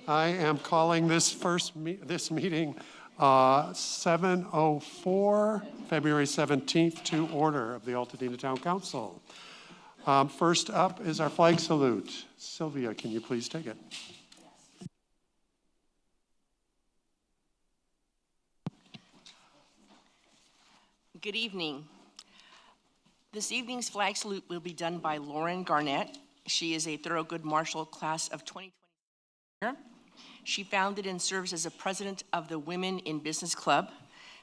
I am calling this this meeting 7:04, February 17th, to order of the Altadena Town Council. First up is our flag salute. Sylvia, can you please take it? Good evening. This evening's flag salute will be done by Lauren Garnett. She is a Thorogood Marshal class of 2020. She founded and serves as a president of the Women in Business Club,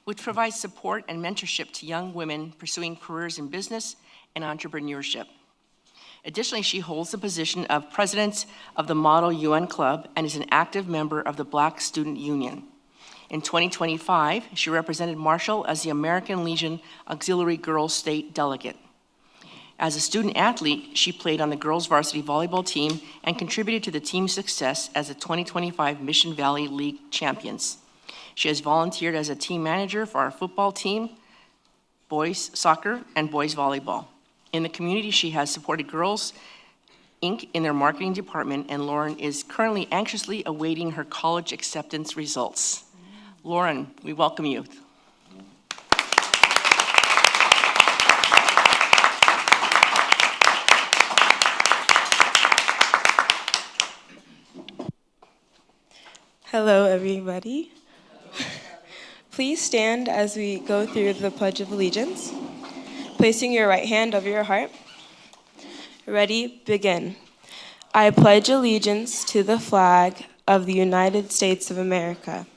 which provides support and mentorship to young women pursuing careers in business and entrepreneurship. Additionally, she holds the position of president of the Model UN Club and is an active member of the Black Student Union. In 2025, she represented Marshall as the American Legion Auxiliary Girls State Delegate. As a student athlete, she played on the girls varsity volleyball team and contributed to the team's success as the 2025 Mission Valley League champions. She has volunteered as a team manager for our football team, boys soccer, and boys volleyball. In the community, she has supported Girls Inc. in their marketing department, and Lauren is currently anxiously awaiting her college acceptance results. Lauren, we welcome you. Hello, everybody. Please stand as we go through the Pledge of Allegiance, placing your right hand over your heart. Ready, begin. I pledge allegiance to the flag of the United States of America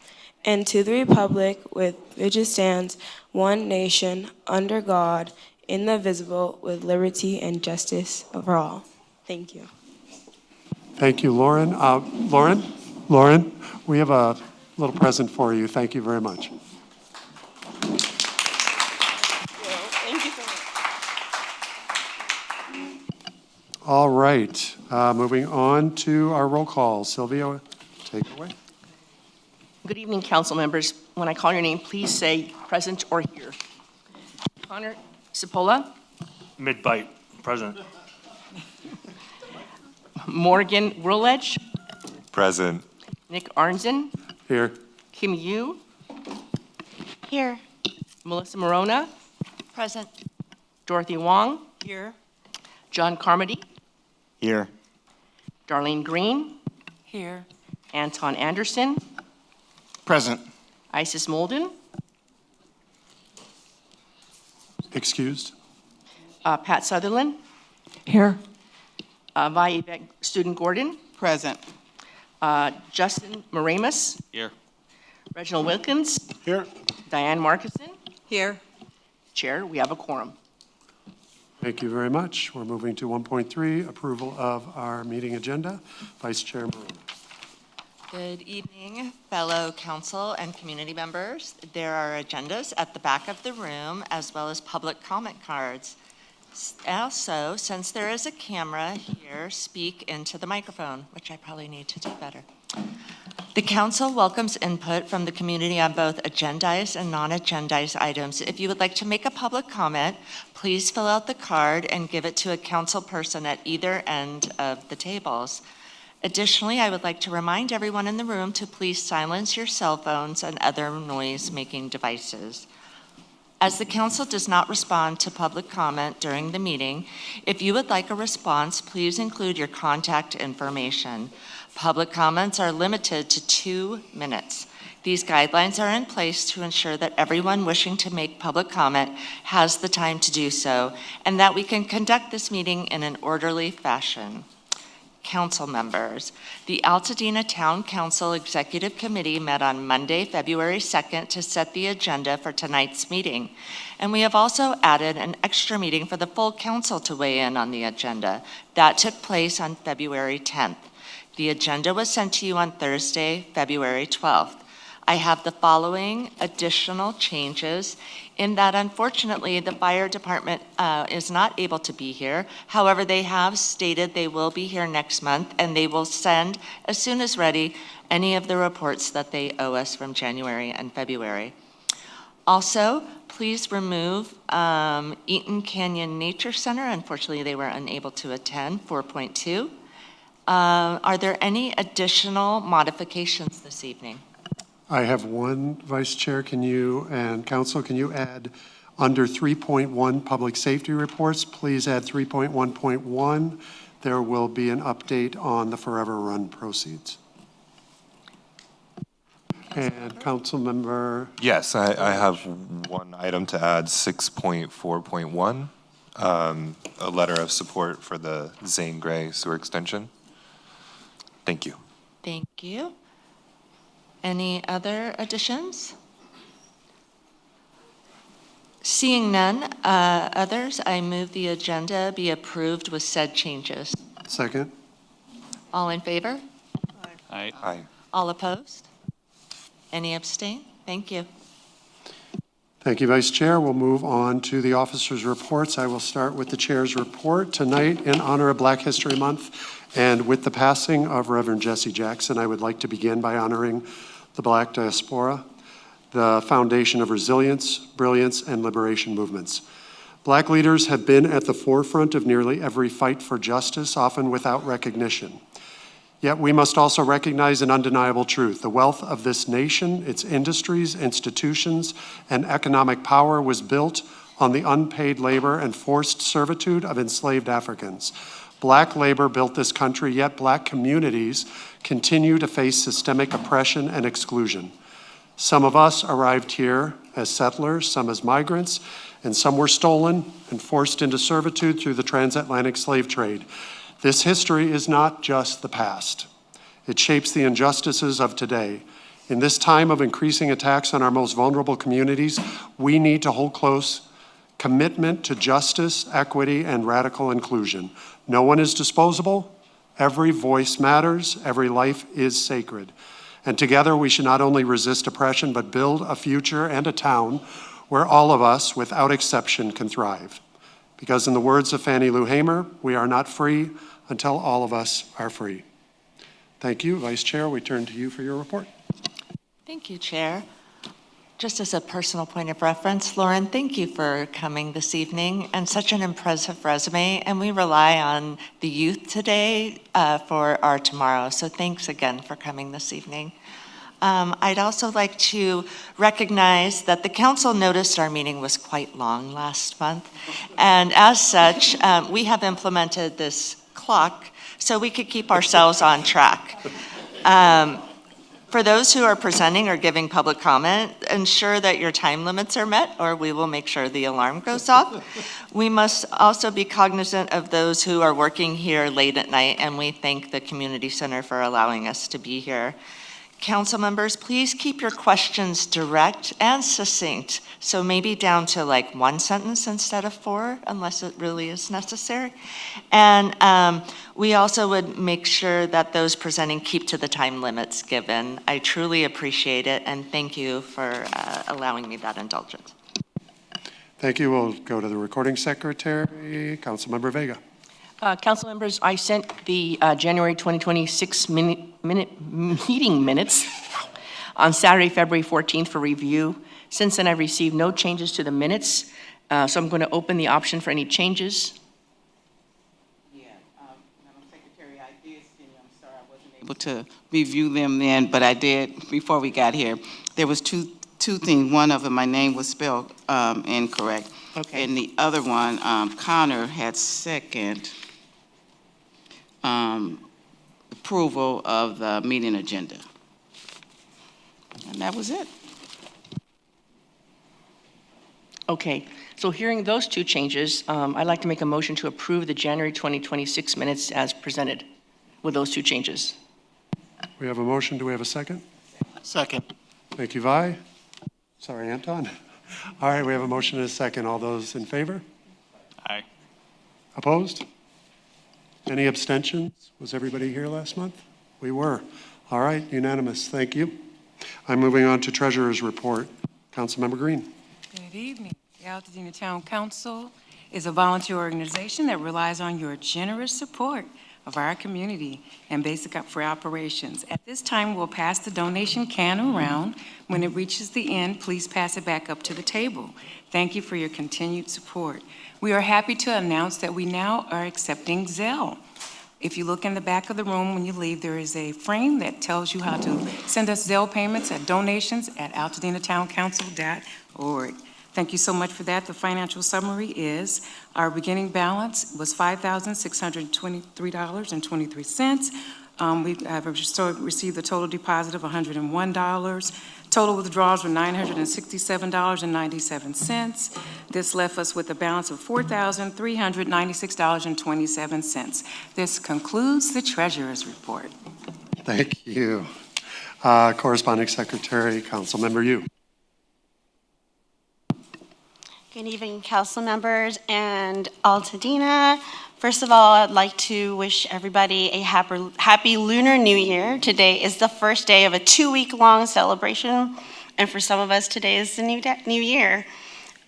and to the republic with which it stands, one nation, under God, indivisible, with liberty and justice for all. Thank you. Thank you, Lauren. Lauren, we have a little present for you. Thank you very much. Thank you so much. All right, moving on to our roll call. Sylvia, take it away. Good evening, council members. When I call your name, please say present or here. Connor Cipolla. Mid-bite, present. Morgan Rulledge. Present. Nick Arnzen. Here. Kim Yu. Here. Melissa Morona. Present. Dorothy Wong. Here. John Carmody. Here. Darlene Green. Here. Anton Anderson. Present. Isis Molden. Excused. Pat Sutherland. Here. Vi Student Gordon. Present. Justin Moramus. Here. Reginald Wilkins. Here. Diane Markison. Here. Chair, we have a quorum. Thank you very much. We're moving to 1.3, approval of our meeting agenda. Vice Chair Morona. Good evening, fellow council and community members. There are agendas at the back of the room as well as public comment cards. Also, since there is a camera here, speak into the microphone, which I probably need to do better. The council welcomes input from the community on both agendized and non-agendized items. If you would like to make a public comment, please fill out the card and give it to a council person at either end of the tables. Additionally, I would like to remind everyone in the room to please silence your cell phones and other noise-making devices. As the council does not respond to public comment during the meeting, if you would like a response, please include your contact information. Public comments are limited to 2 minutes. These guidelines are in place to ensure that everyone wishing to make public comment has the time to do so, and that we can conduct this meeting in an orderly fashion. Council members, the Altadena Town Council Executive Committee met on Monday, February 2nd to set the agenda for tonight's meeting. And we have also added an extra meeting for the full council to weigh in on the agenda. That took place on February 10th. The agenda was sent to you on Thursday, February 12th. I have the following additional changes in that unfortunately the fire department is not able to be here. However, they have stated they will be here next month and they will send, as soon as ready, any of the reports that they owe us from January and February. Also, please remove Eaton Canyon Nature Center. Unfortunately, they were unable to attend, 4.2. Are there any additional modifications this evening? I have one, Vice Chair. Can you, and Council, can you add under 3.1 Public Safety Reports, please add 3.1.1. There will be an update on the Forever Run proceeds. And Councilmember, Yes, I have one item to add, 6.4.1, a letter of support for the Zane Gray sewer extension. Thank you. Thank you. Any other additions? Seeing none others, I move the agenda be approved with said changes. second. All in favor? Aye. All opposed? Any abstain? Thank you. Thank you, Vice Chair. We'll move on to the officers' reports. I will start with the Chair's report. Tonight, in honor of Black History Month and with the passing of Reverend Jesse Jackson, I would like to begin by honoring the Black diaspora, the foundation of resilience, brilliance, and liberation movements. Black leaders have been at the forefront of nearly every fight for justice, often without recognition. Yet we must also recognize an undeniable truth. The wealth of this nation, its industries, institutions, and economic power was built on the unpaid labor and forced servitude of enslaved Africans. Black labor built this country, yet Black communities continue to face systemic oppression and exclusion. Some of us arrived here as settlers, some as migrants, and some were stolen and forced into servitude through the transatlantic slave trade. This history is not just the past. It shapes the injustices of today. In this time of increasing attacks on our most vulnerable communities, we need to hold close commitment to justice, equity, and radical inclusion. No one is disposable. Every voice matters. Every life is sacred. And together we should not only resist oppression, but build a future and a town where all of us, without exception, can thrive. Because in the words of Fannie Lou Hamer, we are not free until all of us are free. Thank you, Vice Chair. We turn to you for your report. Thank you, Chair. Just as a personal point of reference, Lauren, thank you for coming this evening and such an impressive resume. And we rely on the youth today for our tomorrow. So thanks again for coming this evening. I'd also like to recognize that the council noticed our meeting was quite long last month. And as such, we have implemented this clock so we could keep ourselves on track. For those who are presenting or giving public comment, ensure that your time limits are met or we will make sure the alarm goes off. We must also be cognizant of those who are working here late at night, and we thank the Community Center for allowing us to be here. Council members, please keep your questions direct and succinct. So maybe down to like one sentence instead of 4, unless it really is necessary. And we also would make sure that those presenting keep to the time limits given. I truly appreciate it, and thank you for allowing me that indulgence. Thank you. We'll go to the recording secretary, Councilmember Vega. Council members, I sent the January 2026 meeting minutes on Saturday, February 14th for review. Since then, I've received no changes to the minutes, so I'm going to open the option for any changes. Yeah, Madam Secretary, I did send you, I'm sorry I wasn't able to review them then, but I did before we got here. There was two things. One of them, my name was spelled incorrect. Okay. And the other one, Connor had second approval of the meeting agenda. And that was it. Okay, so hearing those two changes, I'd like to make a motion to approve the January 2026 minutes as presented with those two changes. We have a motion. Do we have a second? Second. Thank you, Vi. Sorry, Anton. All right, we have a motion and a second. All those in favor? Aye. Opposed? Any abstentions? Was everybody here last month? We were. All right, unanimous. Thank you. I'm moving on to Treasurer's Report. Councilmember Green. Good evening. The Altadena Town Council is a volunteer organization that relies on your generous support of our community and basic for operations. At this time, we'll pass the donation can around. When it reaches the end, please pass it back up to the table. Thank you for your continued support. We are happy to announce that we now are accepting Zelle. If you look in the back of the room when you leave, there is a frame that tells you how to send us Zelle payments at donations@altadenatowncouncil.org. Thank you so much for that. The financial summary is our beginning balance was $5,623.23. We have received a total deposit of $101. Total withdrawals were $967.97. This left us with a balance of $4,396.27. This concludes the treasurer's report. Thank you. Corresponding Secretary, Councilmember Yu. Good evening, council members and Altadena. First of all, I'd like to wish everybody a happy Lunar New Year. Today is the first day of a 2-week-long celebration, and for some of us, today is the new year.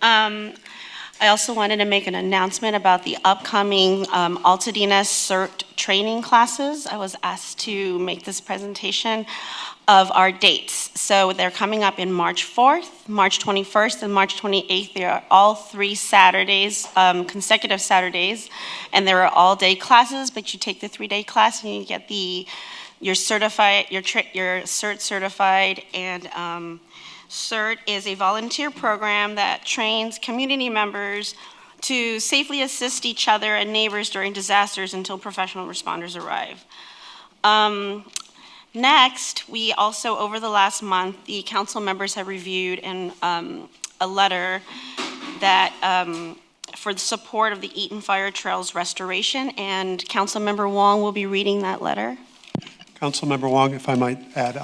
I also wanted to make an announcement about the upcoming Altadena CERT training classes. I was asked to make this presentation of our dates. So they're coming up in March 4th, March 21st, and March 28th. They are all 3 Saturdays, consecutive Saturdays, and there are all-day classes, but you take the 3-day class and you get your CERT certified, and CERT is a volunteer program that trains community members to safely assist each other and neighbors during disasters until professional responders arrive. Next, we also, over the last month, the council members have reviewed a letter that for the support of the Eaton Fire Trails restoration, and Councilmember Wong will be reading that letter. Councilmember Wong, if I might add,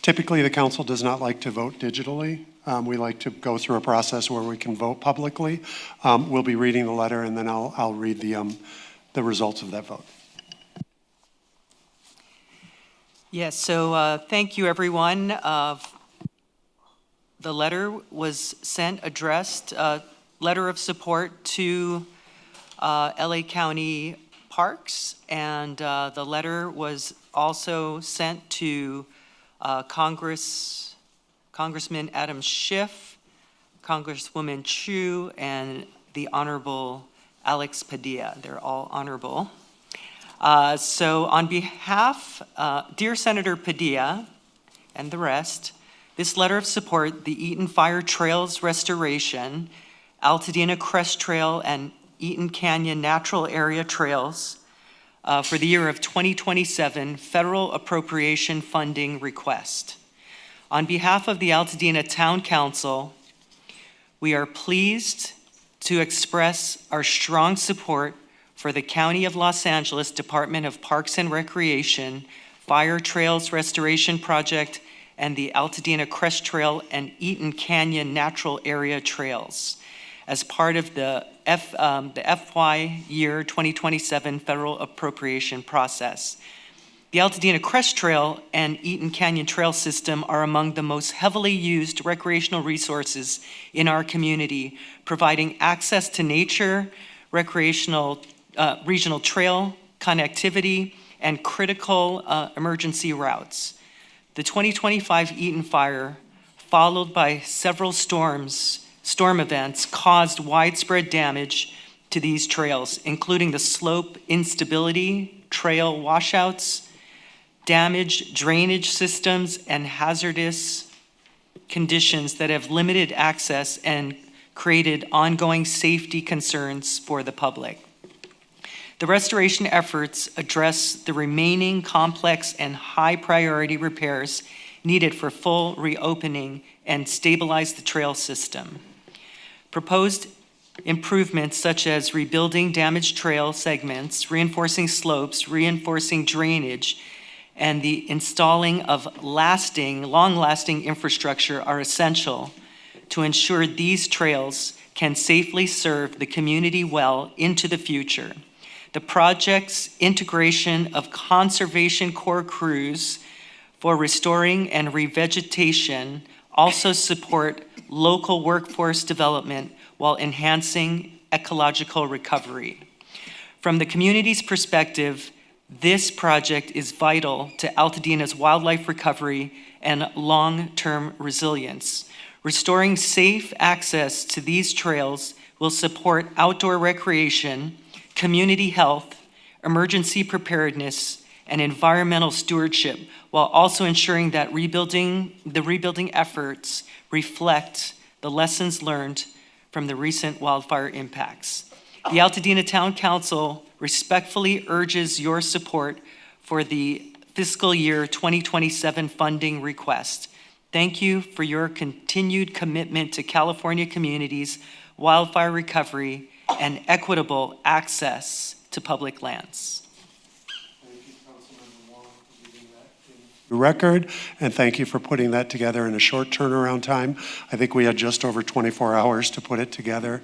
typically the council does not like to vote digitally. We like to go through a process where we can vote publicly. We'll be reading the letter, and then I'll read the results of that vote. Yes, so thank you, everyone. The letter was addressed, letter of support to LA County Parks, and the letter was also sent to Congressman Adam Schiff, Congresswoman Chu, and the Honorable Alex Padilla. They're all honorable. So on behalf, dear Senator Padilla and the rest, this letter of support, the Eaton Fire Trails Restoration, Altadena Crest Trail, and Eaton Canyon Natural Area Trails for the year of 2027 federal appropriation funding request. On behalf of the Altadena Town Council, we are pleased to express our strong support for the County of Los Angeles Department of Parks and Recreation Fire Trails Restoration Project and the Altadena Crest Trail and Eaton Canyon Natural Area Trails as part of the FY year 2027 federal appropriation process. The Altadena Crest Trail and Eaton Canyon Trail System are among the most heavily used recreational resources in our community, providing access to nature, recreational regional trail connectivity, and critical emergency routes. The 2025 Eaton fire, followed by several storm events, caused widespread damage to these trails, including the slope instability, trail washouts, damaged drainage systems, and hazardous conditions that have limited access and created ongoing safety concerns for the public. The restoration efforts address the remaining complex and high-priority repairs needed for full reopening and stabilize the trail system. Proposed improvements such as rebuilding damaged trail segments, reinforcing slopes, reinforcing drainage, and the installing of long-lasting infrastructure are essential to ensure these trails can safely serve the community well into the future. The project's integration of conservation corps crews for restoring and revegetation also support local workforce development while enhancing ecological recovery. From the community's perspective, this project is vital to Altadena's wildlife recovery and long-term resilience. Restoring safe access to these trails will support outdoor recreation, community health, emergency preparedness, and environmental stewardship, while also ensuring that the rebuilding efforts reflect the lessons learned from the recent wildfire impacts. The Altadena Town Council respectfully urges your support for the fiscal year 2027 funding request. Thank you for your continued commitment to California communities, wildfire recovery, and equitable access to public lands. Record, and thank you for putting that together in a short turnaround time. I think we had just over 24 hours to put it together.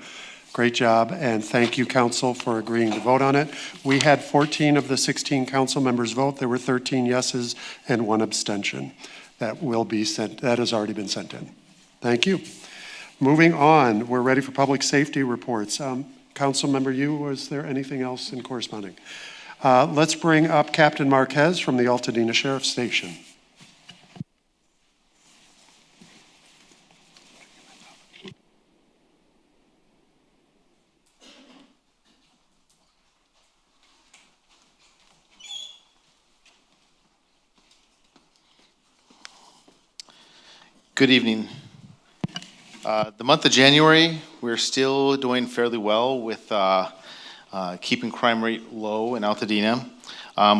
Great job, and thank you, council, for agreeing to vote on it. We had 14 of the 16 council members vote. There were 13 yeses and 1 abstention. That will be sent, that has already been sent in. Thank you. Moving on, we're ready for public safety reports. Council member Yu, was there anything else in corresponding? Let's bring up Captain Marquez from the Altadena Sheriff's Station. Good evening. The month of January, we're still doing fairly well with keeping crime rate low in Altadena.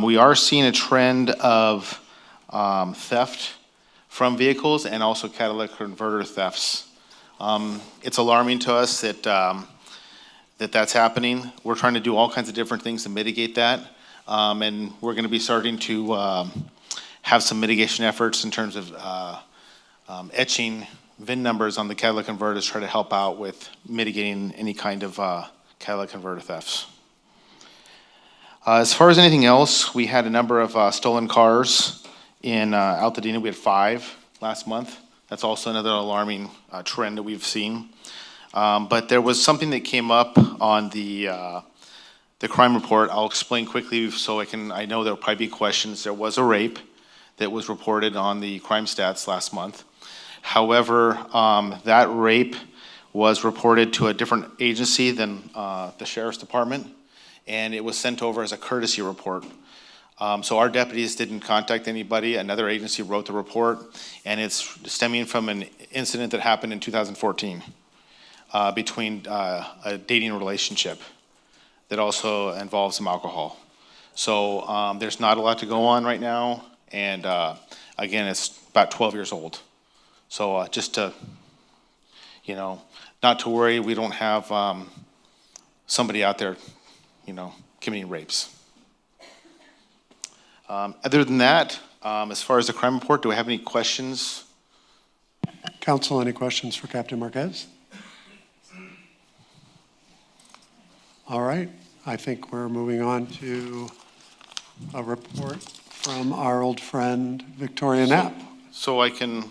We are seeing a trend of theft from vehicles and also catalytic converter thefts. It's alarming to us that that's happening. We're trying to do all kinds of different things to mitigate that. And we're going to be starting to have some mitigation efforts in terms of etching VIN numbers on the catalytic converters, try to help out with mitigating any kind of catalytic converter thefts. As far as anything else, we had a number of stolen cars in Altadena. We had 5 last month. That's also another alarming trend that we've seen. But there was something that came up on the crime report. I'll explain quickly so I know there'll probably be questions. There was a rape that was reported on the crime stats last month. However, that rape was reported to a different agency than the Sheriff's Department, and it was sent over as a courtesy report. So our deputies didn't contact anybody. Another agency wrote the report, and it's stemming from an incident that happened in 2014 between a dating relationship that also involves some alcohol. So there's not a lot to go on right now, and again, it's about 12 years old. So just to, not to worry, we don't have somebody out there, committing rapes. Other than that, as far as the crime report, do we have any questions? Council, any questions for Captain Marquez? All right, I think we're moving on to a report from our old friend, Victoria Knapp. So I can,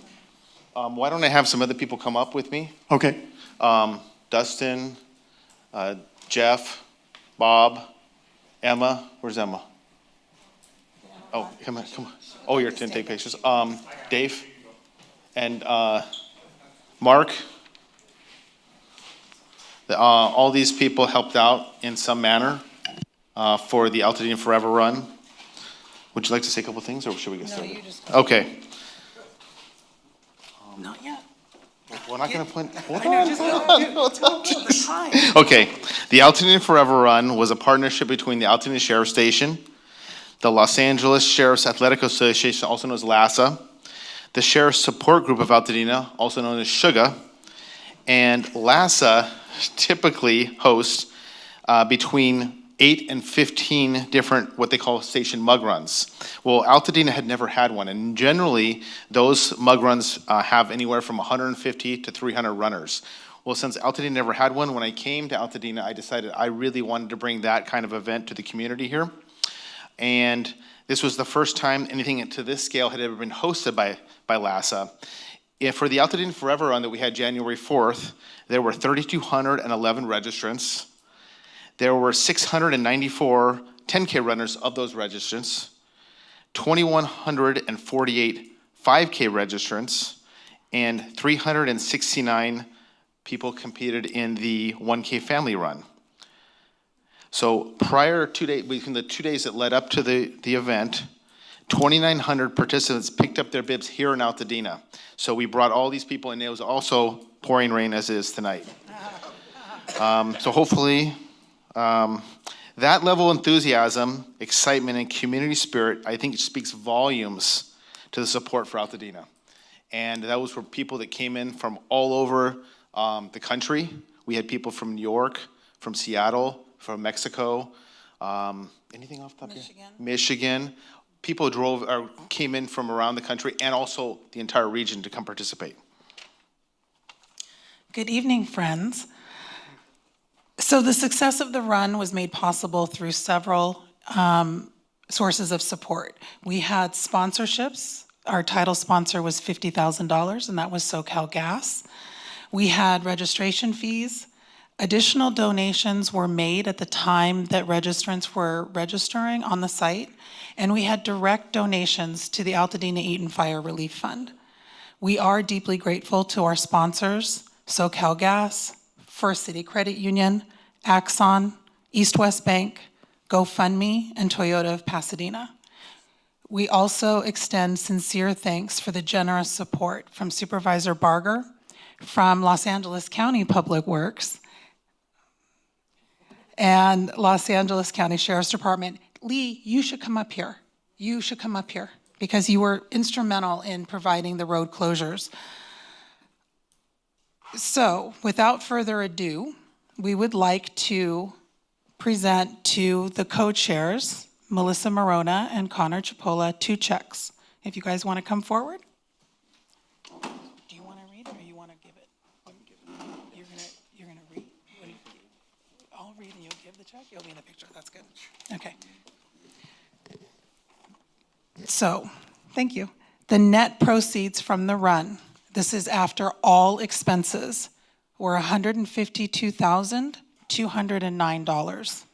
why don't I have some other people come up with me? Okay. Dustin, Jeff, Bob, Emma. Where's Emma? Oh, come on. Oh, you're to take pictures. Dave and Mark. All these people helped out in some manner for the Altadena Forever Run. Would you like to say a couple things, or should we get started? No, you just. Okay. Not yet. We're not going to put. The time. Okay. The Altadena Forever Run was a partnership between the Altadena Sheriff's Station, the Los Angeles Sheriff's Athletic Association, also known as LASA, the Sheriff's Support Group of Altadena, also known as SUGA, and LASA typically hosts between 8 and 15 different, what they call station mug runs. Well, Altadena had never had one, and generally, those mug runs have anywhere from 150 to 300 runners. Well, since Altadena never had one, when I came to Altadena, I decided I really wanted to bring that kind of event to the community here. And this was the first time anything to this scale had ever been hosted by LASA. For the Altadena Forever Run that we had January 4th, there were 3,211 registrants. There were 694 10K runners of those registrants, 2,148 5K registrants, and 369 people competed in the 1K family run. So prior 2 days, between the 2 days that led up to the event, 2,900 participants picked up their bibs here in Altadena. So we brought all these people, and it was also pouring rain as it is tonight. So hopefully, that level of enthusiasm, excitement, and community spirit, I think it speaks volumes to the support for Altadena. And that was for people that came in from all over the country. We had people from New York, from Seattle, from Mexico, anything off the top here? Michigan. People drove or came in from around the country and also the entire region to come participate. Good evening, friends. So the success of the run was made possible through several sources of support. We had sponsorships. Our title sponsor was $50,000, and that was SoCal Gas. We had registration fees. Additional donations were made at the time that registrants were registering on the site, and we had direct donations to the Altadena Eaton Fire Relief Fund. We are deeply grateful to our sponsors, SoCal Gas, First City Credit Union, Axon, East West Bank, GoFundMe, and Toyota of Pasadena. We also extend sincere thanks for the generous support from Supervisor Barger, from Los Angeles County Public Works, and Los Angeles County Sheriff's Department. Lee, you should come up here. You should come up here because you were instrumental in providing the road closures. So, without further ado, we would like to present to the co-chairs, Melissa Morona and Connor Chipola, 2 checks. If you guys want to come forward. Do you want to read it or you want to give it? You're gonna read? I'll read and you'll give the check? You'll be in the picture. That's good. Okay. So, thank you. The net proceeds from the run, this is after all expenses, were $152,209.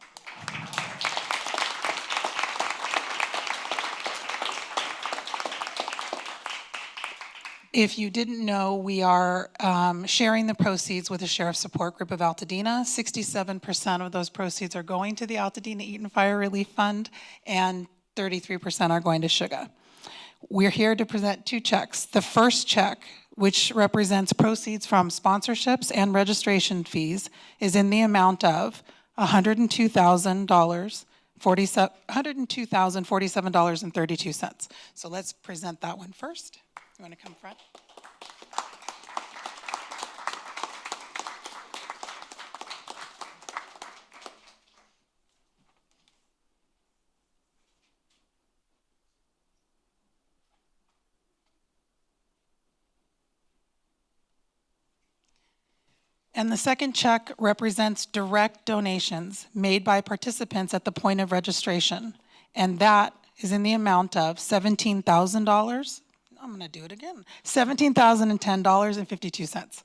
If you didn't know, we are sharing the proceeds with the Sheriff Support Group of Altadena. 67% of those proceeds are going to the Altadena Eaton Fire Relief Fund, and 33% are going to Sugar. We're here to present 2 checks. The first check, which represents proceeds from sponsorships and registration fees, is in the amount of $102,047.32. So let's present that one first. You want to come front? And the second check represents direct donations made by participants at the point of registration. And that is in the amount of $17,000. I'm going to do it again. $17,010.52.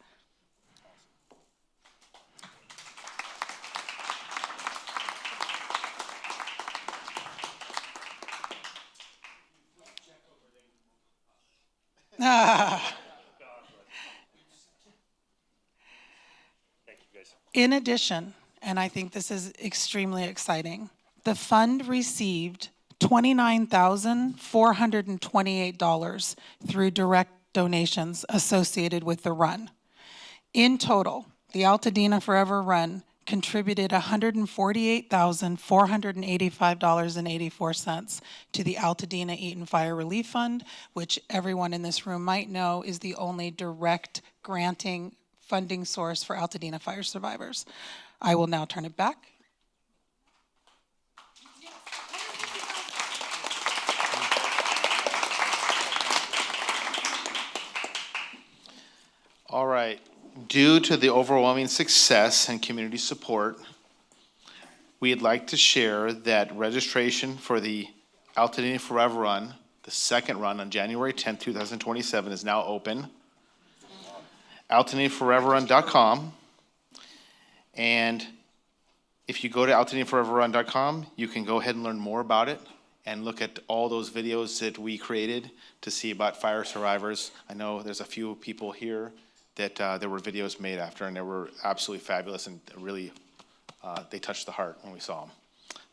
In addition, and I think this is extremely exciting, the fund received $29,428 through direct donations associated with the run. In total, the Altadena Forever Run contributed $148,485.84 to the Altadena Eaton Fire Relief Fund, which everyone in this room might know is the only direct granting funding source for Altadena fire survivors. I will now turn it back. All right. Due to the overwhelming success and community support, we'd like to share that registration for the Altadena Forever Run, the second run on January 10th, 2027, is now open. AltadenaForeverRun.com. And if you go to AltadenaForeverRun.com, you can go ahead and learn more about it and look at all those videos that we created to see about fire survivors. I know there's a few people here that there were videos made after, and they were absolutely fabulous and really they touched the heart when we saw them.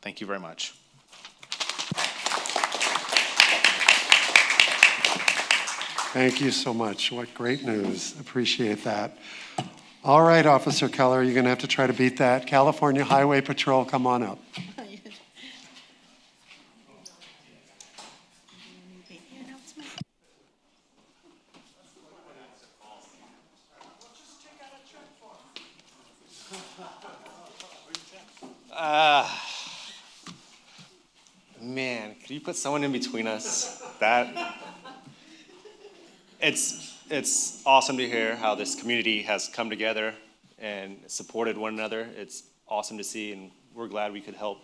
Thank you very much. Thank you so much. What great news. Appreciate that. All right, Officer Keller, you're going to have to try to beat that. California Highway Patrol, come on up. Man, could you put someone in between us? It's awesome to hear how this community has come together and supported one another. It's awesome to see, and we're glad we could help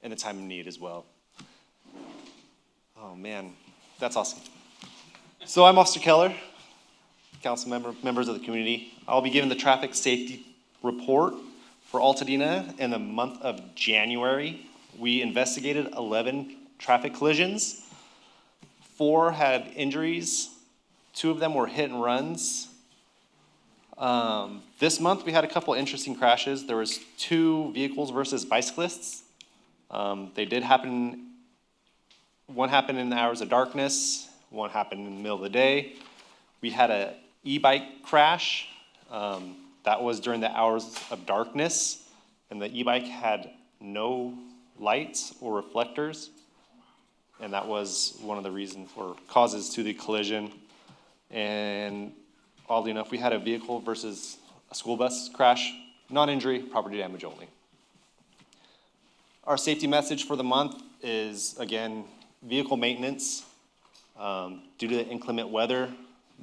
in a time of need as well. Oh man, that's awesome. So I'm Officer Keller, council members of the community. I'll be giving the traffic safety report for Altadena in the month of January. We investigated 11 traffic collisions. 4 had injuries. 2 of them were hit and runs. This month we had a couple interesting crashes. There was 2 vehicles versus bicyclists. They did happen. One happened in the hours of darkness. One happened in the middle of the day. We had a e-bike crash. That was during the hours of darkness, and the e-bike had no lights or reflectors, and that was one of the reasons or causes to the collision. And oddly enough, we had a vehicle versus a school bus crash, non-injury, property damage only. Our safety message for the month is, again, vehicle maintenance. Due to the inclement weather,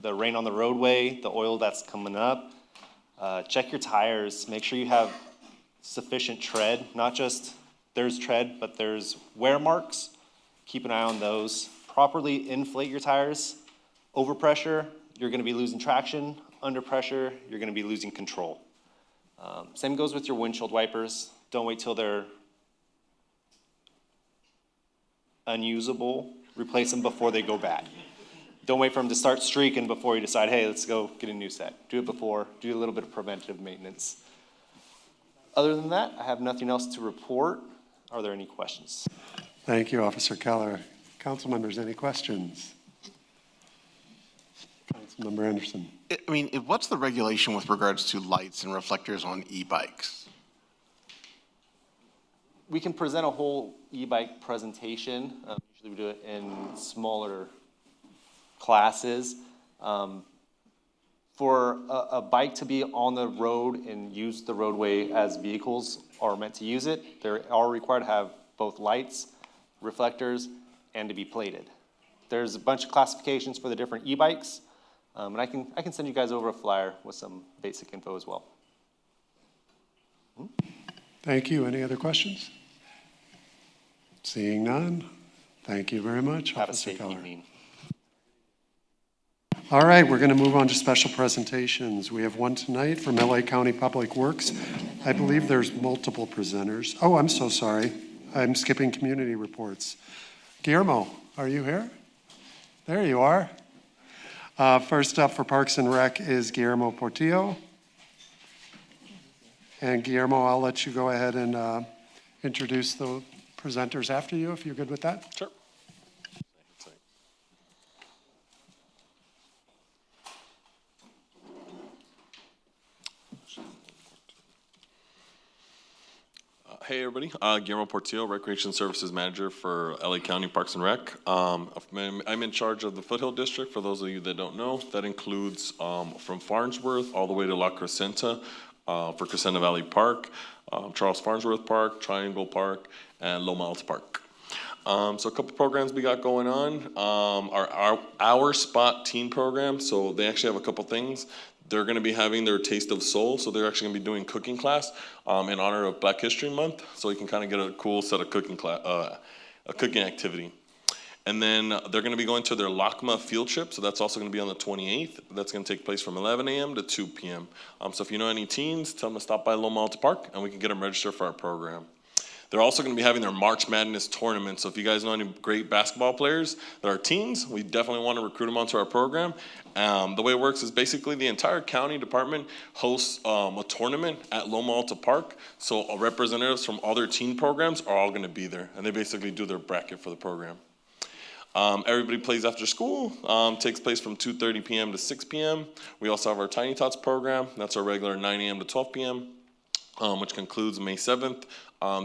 the rain on the roadway, the oil that's coming up, check your tires. Make sure you have sufficient tread, not just there's tread, but there's wear marks. Keep an eye on those. Properly inflate your tires. Overpressure, you're gonna be losing traction. Under pressure, you're gonna be losing control. Same goes with your windshield wipers. Don't wait till they're unusable. Replace them before they go bad. Don't wait for them to start streaking before you decide, hey, let's go get a new set. Do it before, do a little bit of preventative maintenance. Other than that, I have nothing else to report. Are there any questions? Thank you, Officer Keller. Council members, any questions? Councilmember Anderson. I mean, what's the regulation with regards to lights and reflectors on e-bikes? We can present a whole e-bike presentation. Usually we do it in smaller classes. For a bike to be on the road and use the roadway as vehicles are meant to use it, they are required to have both lights, reflectors, and to be plated. There's a bunch of classifications for the different e-bikes, and I can send you guys over a flyer with some basic info as well. Thank you. Any other questions? Seeing none, thank you very much, Have a Officer safe Keller. evening. All right, we're going to move on to special presentations. We have one tonight from LA County Public Works. I believe there's multiple presenters. Oh, I'm so sorry. I'm skipping community reports. Guillermo, are you here? There you are. First up for Parks and Rec is Guillermo Portillo. And Guillermo, I'll let you go ahead and introduce the presenters after you, if you're good with that. Sure. Hey, everybody. Guillermo Portillo, Recreation Services Manager for LA County Parks and Rec. I'm in charge of the Foothill District. For those of you that don't know, that includes from Farnsworth all the way to La Crescenta for Crescenta Valley Park, Charles Farnsworth Park, Triangle Park, and Loma Alta Park. So a couple programs we got going on. Our Spot Teen program. So they actually have a couple things. They're going to be having their Taste of Soul, so they're actually going to be doing cooking class in honor of Black History Month. So you can kind of get a cool set of cooking activity. And then they're going to be going to their LACMA field trip, so that's also going to be on the 28th. That's going to take place from 11 a.m. to 2 p.m. So if you know any teens, tell them to stop by Loma Alta Park, and we can get them registered for our program. They're also going to be having their March Madness tournament. So if you guys know any great basketball players that are teens, we definitely want to recruit them onto our program. The way it works is basically the entire county department hosts a tournament at Loma Alta Park. So representatives from other teen programs are all going to be there, and they basically do their bracket for the program. Everybody plays after school, takes place from 2:30 p.m. to 6 p.m. We also have our Tiny Tots program. That's our regular 9 a.m. to 12 p.m., which concludes May 7th.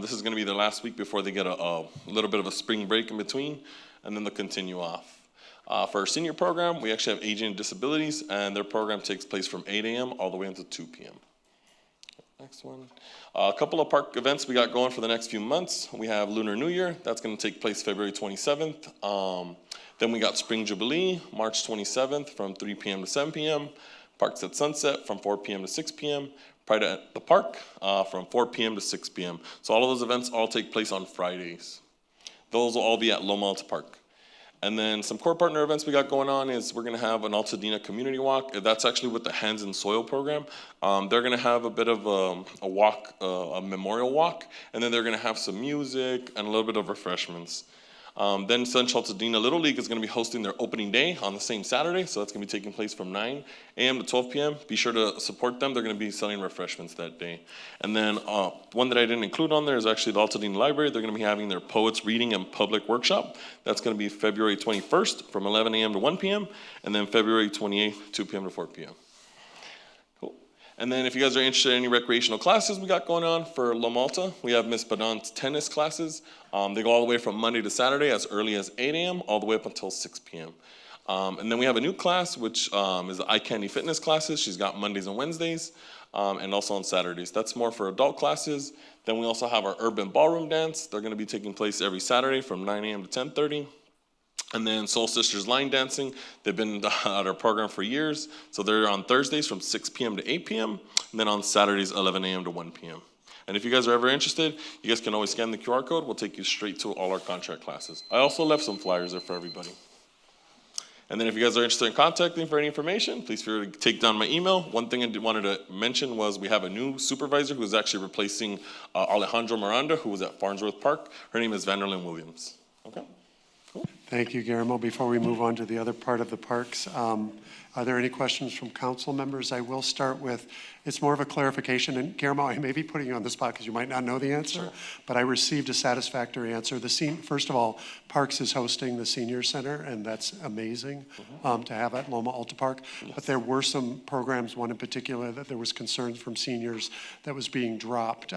This is going to be their last week before they get a little bit of a spring break in between, and then they'll continue off. For our senior program, we actually have aging and disabilities, and their program takes place from 8 a.m. all the way until 2 p.m. Next one. A couple of park events we got going for the next few months. We have Lunar New Year. That's going to take place February 27th. Then we got Spring Jubilee, March 27th from 3 p.m. to 7 p.m. Parks at Sunset from 4 p.m. to 6 p.m. Pride at the Park from 4 p.m. to 6 p.m. So all of those events all take place on Fridays. Those will all be at Loma Alta Park. And then some core partner events we got going on is we're going to have an Altadena community walk. That's actually with the Hands in Soil program. They're going to have a bit of a walk, a memorial walk, and then they're going to have some music and a little bit of refreshments. Then Central Altadena Little League is going to be hosting their opening day on the same Saturday, so that's going to be taking place from 9 a.m. to 12 p.m. Be sure to support them. They're going to be selling refreshments that day. And then one that I didn't include on there is actually the Altadena Library. They're going to be having their Poets Reading and Public Workshop. That's going to be February 21st from 11 a.m. to 1 p.m. and then February 28th, 2 p.m. to 4 p.m. And then if you guys are interested in any recreational classes we got going on for Loma Alta, we have Miss Badon's tennis classes. They go all the way from Monday to Saturday as early as 8 a.m. all the way up until 6 p.m. And then we have a new class, which is the Eye Candy Fitness classes. She's got Mondays and Wednesdays, and also on Saturdays. That's more for adult classes. Then we also have our Urban Ballroom Dance. They're going to be taking place every Saturday from 9 a.m. to 10:30. And then Soul Sisters Line Dancing. They've been at our program for years. So they're on Thursdays from 6 p.m. to 8 p.m. And then on Saturdays, 11 a.m. to 1 p.m. And if you guys are ever interested, you guys can always scan the QR code. We'll take you straight to all our contract classes. I also left some flyers there for everybody. And then if you guys are interested in contacting for any information, please feel free to take down my email. One thing I wanted to mention was we have a new supervisor who's actually replacing Alejandro Miranda, who was at Farnsworth Park. Her name is Vanderlyn Williams. Okay. Thank you, Guillermo. Before we move on to the other part of the parks, are there any questions from council members? I will start with, it's more of a clarification, and Guillermo, I may be putting you on the spot because you might not know the answer, but I received a satisfactory answer. First of all, Parks is hosting the senior center, and that's amazing to have at Loma Alta Park. But there were some programs, one in particular, that there was concern from seniors that was being dropped.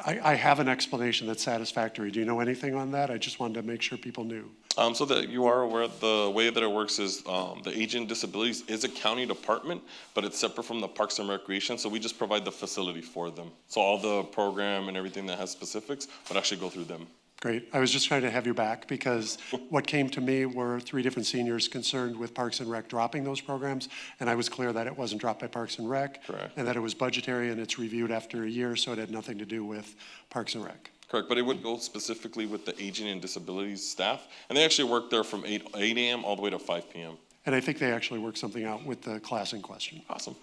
I have an explanation that's satisfactory. Do you know anything on that? I just wanted to make sure people knew. So that you are aware, the way that it works is the Aging and Disabilities is a county department, but it's separate from the Parks and Recreation, so we just provide the facility for them. So all the program and everything that has specifics would actually go through them. Great. I was just trying to have your back because what came to me were 3 different seniors concerned with Parks and Rec dropping those programs, and I was clear that it wasn't dropped by Parks and Rec. Correct. And that it was budgetary and it's reviewed after a year, so it had nothing to do with Parks and Rec. Correct, but it would go specifically with the Aging and Disabilities staff, and they actually work there from 8 a.m. all the way to 5 p.m. And I think they actually worked something out with the class in question. Awesome.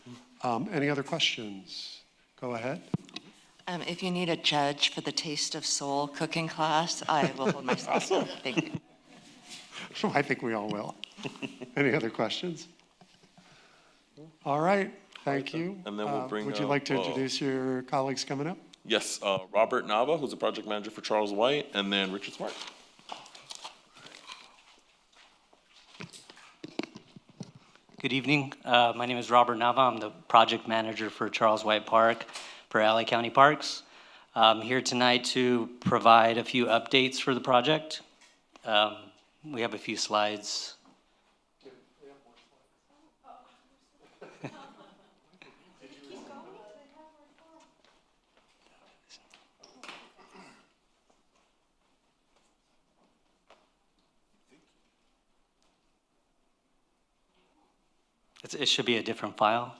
Any other questions? Go ahead. If you need a judge for the Taste of Soul cooking class, I will hold myself. Awesome. Thank you. I think we all will. Any other questions? All right, thank you. And then we'll bring Would you like to introduce your colleagues coming up? Yes, Robert Nava, who's a project manager for Charles White, and then Richard Smart. Good evening. My name is Robert Nava. I'm the project manager for Charles White Park for LA County Parks. I'm here tonight to provide a few updates for the project. We have a few slides. It should be a different file.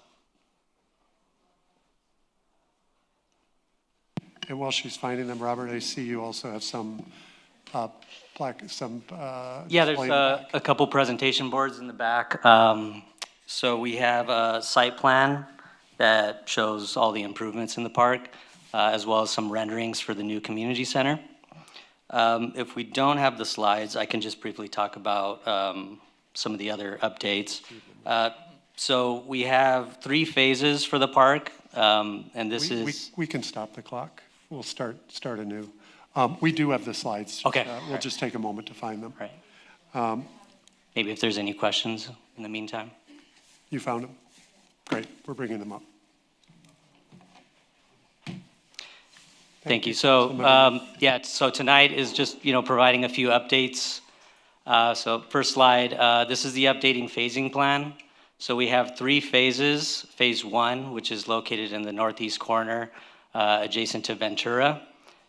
And while she's finding them, Robert, I see you also have some plaque, some. Yeah, there's display in the back. a couple presentation boards in the back. So we have a site plan that shows all the improvements in the park. as well as some renderings for the new community center. If we don't have the slides, I can just briefly talk about some of the other updates. So we have 3 phases for the park, and this is... We can stop the clock. We'll start anew. We do have the slides. Okay. We'll just take a moment to find them. Right. Maybe if there's any questions in the meantime. You found them? Great, we're bringing them up. Thank you. So, yeah, so tonight is just, providing a few updates. So first slide, this is the updating phasing plan. So we have 3 phases. Phase 1, which is located in the northeast corner, adjacent to Ventura.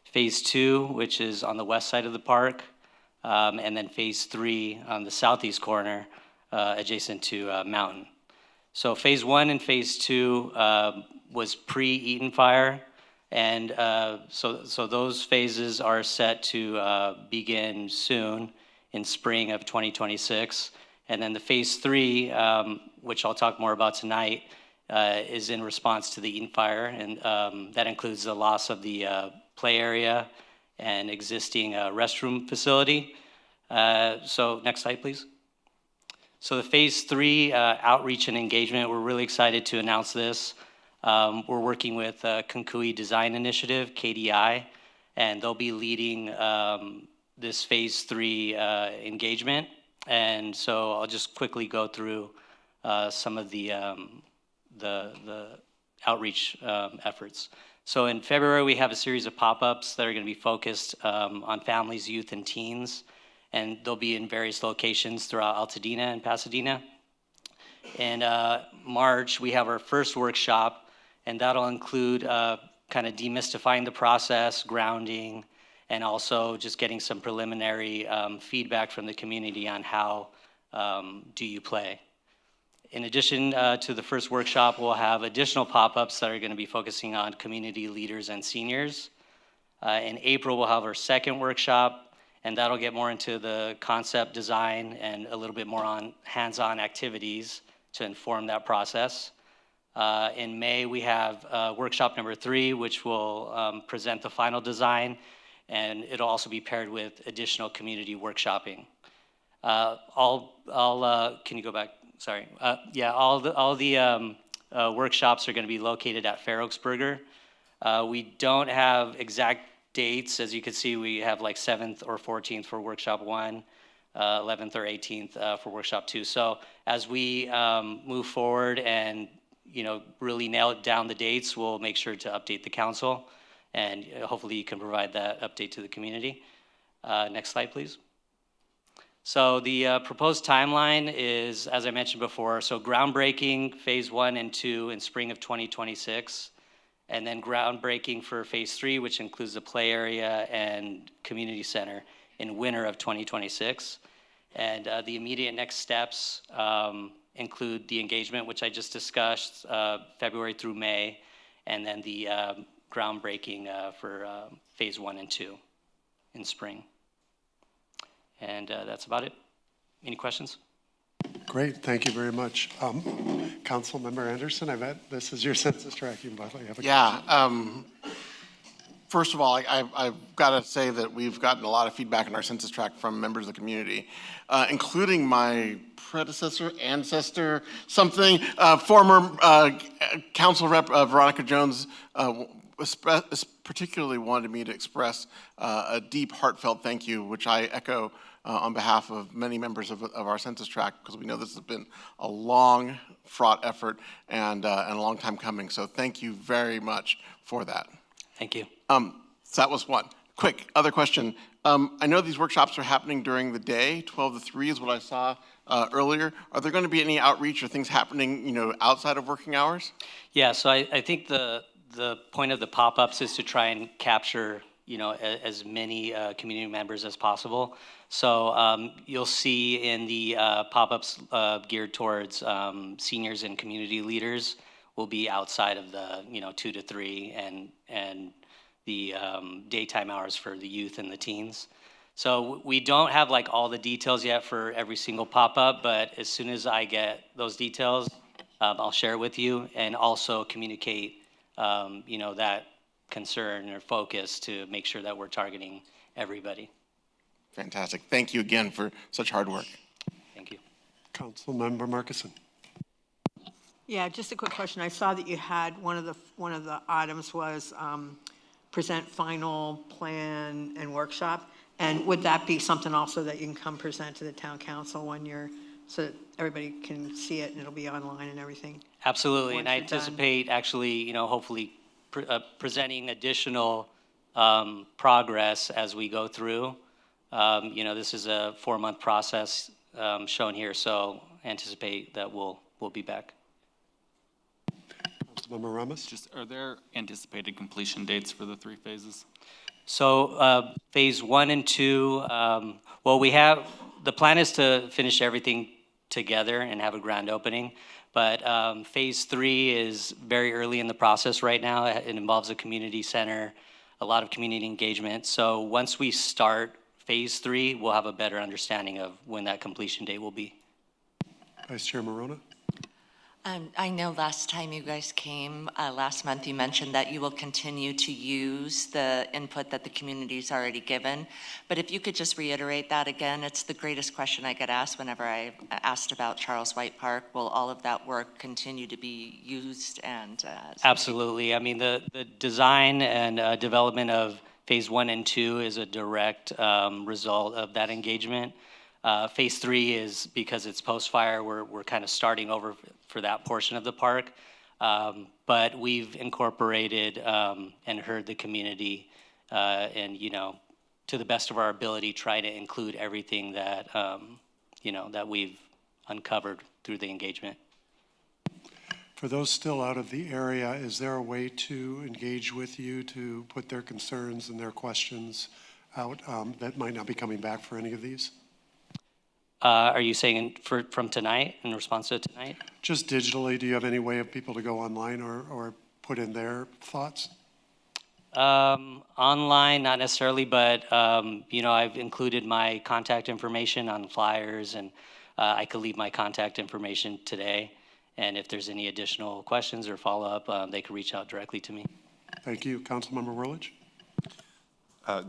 Phase 2, which is on the west side of the park. And then phase 3 on the southeast corner, adjacent to Mountain. So phase 1 and phase 2 was pre-Eaton Fire. And so those phases are set to begin soon in spring of 2026. And then the phase 3, which I'll talk more about tonight, is in response to the Eaton Fire. And that includes the loss of the play area and existing restroom facility. So next slide, please. So the phase 3 outreach and engagement, we're really excited to announce this. We're working with Concui Design Initiative, KDI, and they'll be leading this phase 3 engagement. And so I'll just quickly go through some of the outreach efforts. So in February, we have a series of pop-ups that are going to be focused on families, youth, and teens. And they'll be in various locations throughout Altadena and Pasadena. In March, we have our first workshop, and that'll include kind of demystifying the process, grounding, and also just getting some preliminary feedback from the community on how do you play. In addition to the first workshop, we'll have additional pop-ups that are going to be focusing on community leaders and seniors. In April, we'll have our second workshop, and that'll get more into the concept design and a little bit more on hands-on activities to inform that process. In May, we have workshop number 3, which will present the final design, and it'll also be paired with additional community workshopping. Can you go back? Sorry. Yeah, all the workshops are going to be located at Fair Oaks Burger. We don't have exact dates. As you can see, we have like 7th or 14th for workshop 1, 11th or 18th for workshop 2. So as we move forward and really nail down the dates, we'll make sure to update the council, and hopefully you can provide that update to the community. Next slide, please. So the proposed timeline is, as I mentioned before, so groundbreaking phase 1 and 2 in spring of 2026. And then groundbreaking for phase 3, which includes the play area and community center, in winter of 2026. And the immediate next steps include the engagement, which I just discussed, February through May, and then the groundbreaking for phase 1 and 2 in spring. And that's about it. Any questions? Great, thank you very much. Councilmember Anderson, I bet this is your census tract. You probably have a question. First of all, I've got to say that we've gotten a lot of feedback in our census tract from members of the community, including my predecessor, ancestor, former council rep Veronica Jones, particularly wanted me to express a deep, heartfelt thank you, which I echo on behalf of many members of our census tract, because we know this has been a long, fraught effort and a long time coming. So thank you very much for that. Thank you. So that was one. Quick, other question. I know these workshops are happening during the day, 12 to 3 is what I saw earlier. Are there going to be any outreach or things happening, outside of working hours? Yeah, so I think the point of the pop-ups is to try and capture, as many community members as possible. So you'll see in the pop-ups geared towards seniors and community leaders will be outside of the 2 to 3 and the daytime hours for the youth and the teens. So we don't have like all the details yet for every single pop-up, but as soon as I get those details, I'll share it with you and also communicate that concern or focus to make sure that we're targeting everybody. Fantastic. Thank you again for such hard work. Thank you. Councilmember Markison. Yeah, just a quick question. I saw that you had, one of the items was present final plan and workshop. And would that be something also that you can come present to the town council when you're, so that everybody can see it and it'll be online and everything? Absolutely, and Once I you're done. anticipate actually, hopefully presenting additional progress as we go through. This is a 4-month process shown here, so anticipate that we'll be back. Councilmember Ramos. Just, are there anticipated completion dates for the 3 phases? So phase 1 and 2, the plan is to finish everything together and have a grand opening. But phase 3 is very early in the process right now. It involves a community center, a lot of community engagement. So once we start phase 3, we'll have a better understanding of when that completion date will be. Vice Chair Morona. I know last time you guys came, last month, you mentioned that you will continue to use the input that the community's already given. But if you could just reiterate that again, it's the greatest question I get asked whenever I asked about Charles White Park. Will all of that work continue to be used? And Absolutely. I mean, the design and development of phase 1 and 2 is a direct result of that engagement. Phase 3 is, because it's post-fire, we're kind of starting over for that portion of the park. But we've incorporated and heard the community and, to the best of our ability, try to include everything that, that we've uncovered through the engagement. For those still out of the area, is there a way to engage with you to put their concerns and their questions out that might not be coming back for any of these? Are you saying from tonight, in response to tonight? Just digitally, do you have any way of people to go online or put in their thoughts? Online, not necessarily, but I've included my contact information on flyers, and I could leave my contact information today. And if there's any additional questions or follow-up, they can reach out directly to me. Thank you. Councilmember Whirlich.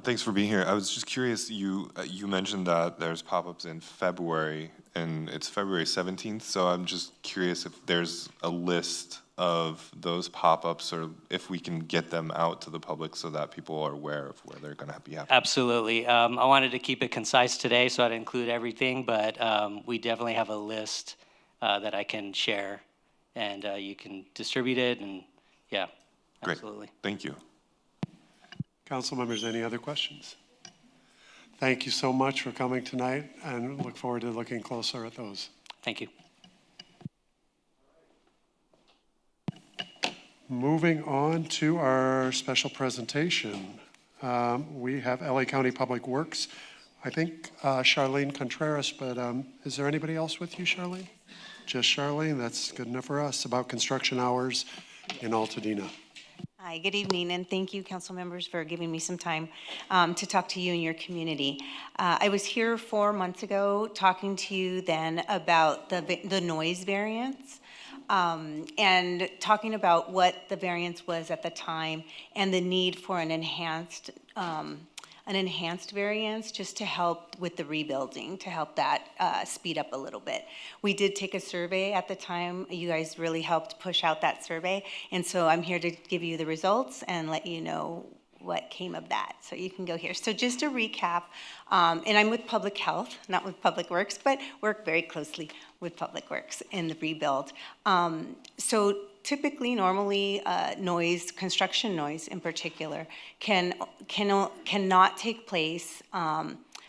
Thanks for being here. I was just curious, you mentioned that there's pop-ups in February, and it's February 17th, so I'm just curious if there's a list of those pop-ups or if we can get them out to the public so that people are aware of where they're going to be happening. Absolutely. I wanted to keep it concise today, so I'd include everything, but we definitely have a list that I can share, and you can distribute it, and yeah, Great. absolutely. Thank you. Council members, any other questions? Thank you so much for coming tonight, and look forward to looking closer at those. Thank you. Moving on to our special presentation. We have LA County Public Works. I think Charlene Contreras, but is there anybody else with you, Charlene? Just Charlene, that's good enough for us, about construction hours in Altadena. Hi, good evening, and thank you, council members, for giving me some time to talk to you and your community. I was here 4 months ago talking to you then about the noise variance and talking about what the variance was at the time and the need for an enhanced variance just to help with the rebuilding, to help that speed up a little bit. We did take a survey at the time. You guys really helped push out that survey. And so I'm here to give you the results and let you know what came of that. So you can go here. So just to recap, and I'm with Public Health, not with Public Works, but work very closely with Public Works in the rebuild. So typically, normally, noise, construction noise in particular, cannot take place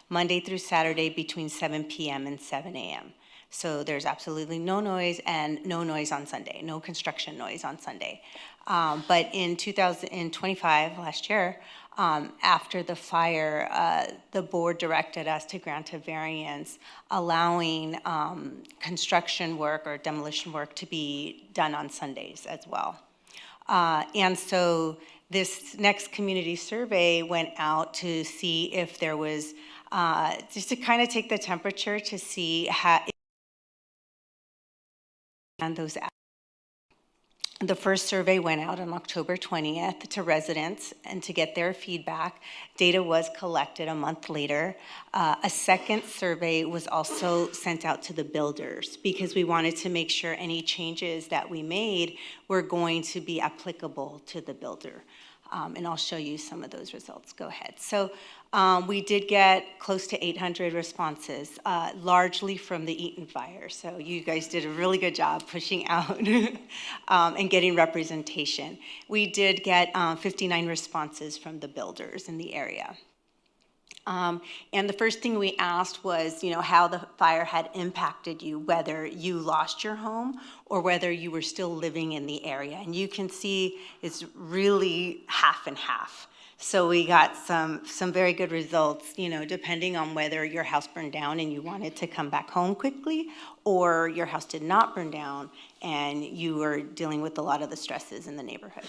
Monday through Saturday between 7 p.m. and 7 a.m. So there's absolutely no noise and no noise on Sunday, no construction noise on Sunday. But in 2025, last year, after the fire, the board directed us to grant a variance allowing construction work or demolition work to be done on Sundays as well. And so this next community survey went out to see if there was, just to kind of take the temperature to see how and those. The first survey went out on October 20th to residents and to get their feedback. Data was collected a month later. A second survey was also sent out to the builders because we wanted to make sure any changes that we made were going to be applicable to the builder. And I'll show you some of those results. Go ahead. So we did get close to 800 responses, largely from the Eaton fire. So you guys did a really good job pushing out and getting representation. We did get 59 responses from the builders in the area. And the first thing we asked was, how the fire had impacted you, whether you lost your home or whether you were still living in the area. And you can see it's really half and half. So we got some very good results, depending on whether your house burned down and you wanted to come back home quickly, or your house did not burn down and you were dealing with a lot of the stresses in the neighborhood.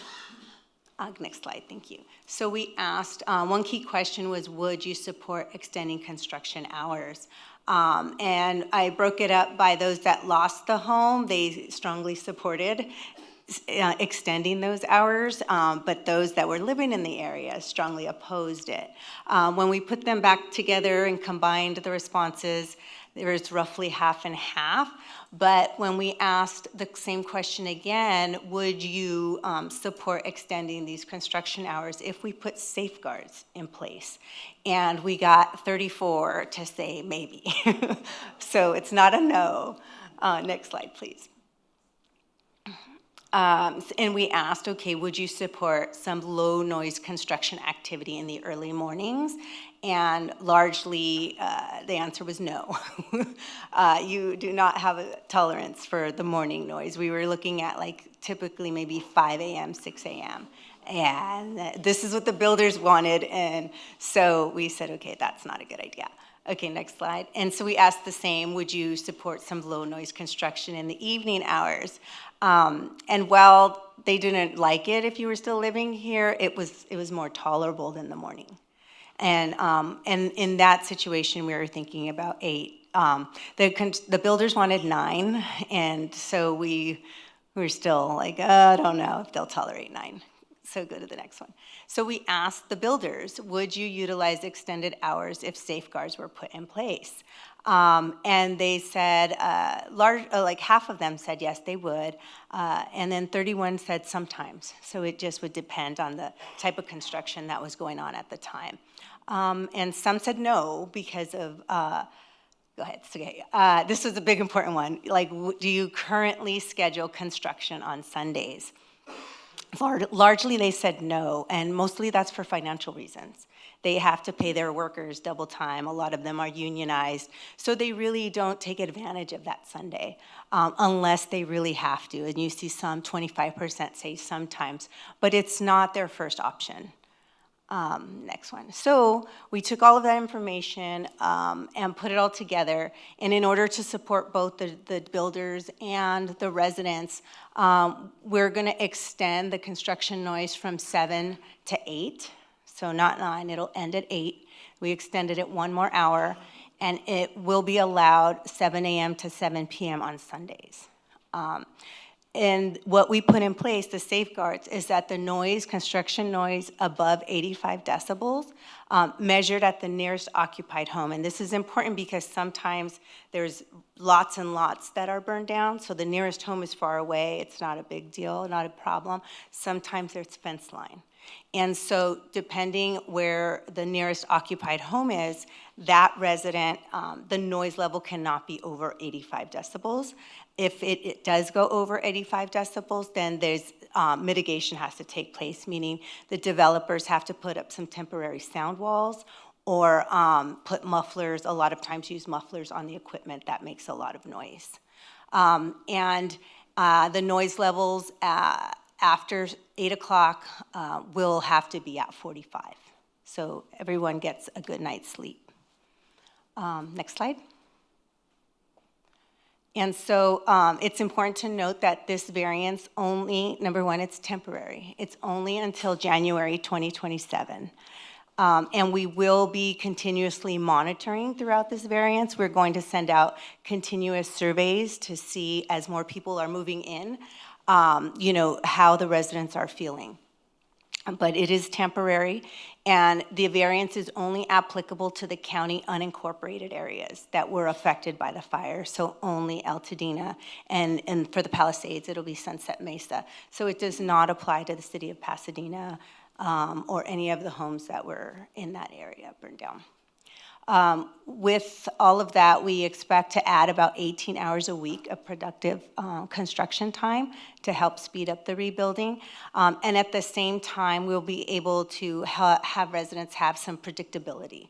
Next slide, thank you. So we asked, one key question was, would you support extending construction hours? And I broke it up by those that lost the home. They strongly supported extending those hours, but those that were living in the area strongly opposed it. When we put them back together and combined the responses, there was roughly half and half. But when we asked the same question again, would you support extending these construction hours if we put safeguards in place? And we got 34 to say maybe. So it's not a no. Next slide, please. And we asked, okay, would you support some low noise construction activity in the early mornings? And largely, the answer was no. You do not have a tolerance for the morning noise. We were looking at typically maybe 5 a.m., 6 a.m. And this is what the builders wanted. And so we said, okay, that's not a good idea. Okay, next slide. And so we asked the same, would you support some low noise construction in the evening hours? And while they didn't like it if you were still living here, it was more tolerable than the morning. And in that situation, we were thinking about 8. The builders wanted 9, and so we were still like, I don't know if they'll tolerate 9. So go to the next one. So we asked the builders, would you utilize extended hours if safeguards were put in place? And they said, half of them said yes, they would. And then 31 said sometimes. So it just would depend on the type of construction that was going on at the time. And some said no because of, go ahead, it's okay. This was a big important one. Do you currently schedule construction on Sundays? Largely, they said no, and mostly that's for financial reasons. They have to pay their workers double time. A lot of them are unionized, so they really don't take advantage of that Sunday unless they really have to. And you see some 25% say sometimes, but it's not their first option. Next one. So we took all of that information and put it all together. And in order to support both the builders and the residents, we're going to extend the construction noise from 7 to 8. So not 9, it'll end at 8. We extended it 1 more hour, and it will be allowed 7 a.m. to 7 p.m. on Sundays. And what we put in place, the safeguards, is that the noise, construction noise above 85 decibels, measured at the nearest occupied home. And this is important because sometimes there's lots and lots that are burned down. So the nearest home is far away. It's not a big deal, not a problem. Sometimes there's fence line. And so depending where the nearest occupied home is, that resident, the noise level cannot be over 85 decibels. If it does go over 85 decibels, then there's mitigation has to take place, meaning the developers have to put up some temporary sound walls or put mufflers, a lot of times use mufflers on the equipment that makes a lot of noise. And the noise levels after 8 o'clock will have to be at 45. So everyone gets a good night's sleep. Next slide. And so it's important to note that this variance only, number one, it's temporary. It's only until January 2027. And we will be continuously monitoring throughout this variance. We're going to send out continuous surveys to see as more people are moving in, how the residents are feeling. But it is temporary, and the variance is only applicable to the county unincorporated areas that were affected by the fire, so only Altadena, and for the Palisades, it'll be Sunset Mesa. So it does not apply to the city of Pasadena or any of the homes that were in that area burned down. With all of that, we expect to add about 18 hours a week of productive construction time to help speed up the rebuilding. And at the same time, we'll be able to have residents have some predictability.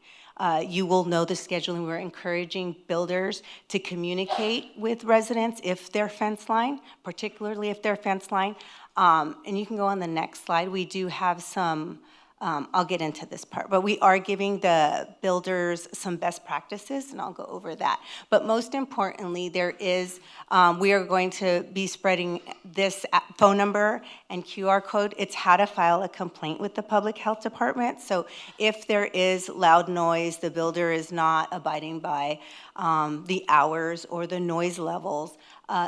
You will know the scheduling. We're encouraging builders to communicate with residents if they're fence line, particularly if they're fence line. And you can go on the next slide. We do have some I'll get into this part, but we are giving the builders some best practices, and I'll go over that. But most importantly, we are going to be spreading this phone number and QR code. It's how to file a complaint with the Public Health Department. So if there is loud noise, the builder is not abiding by the hours or the noise levels,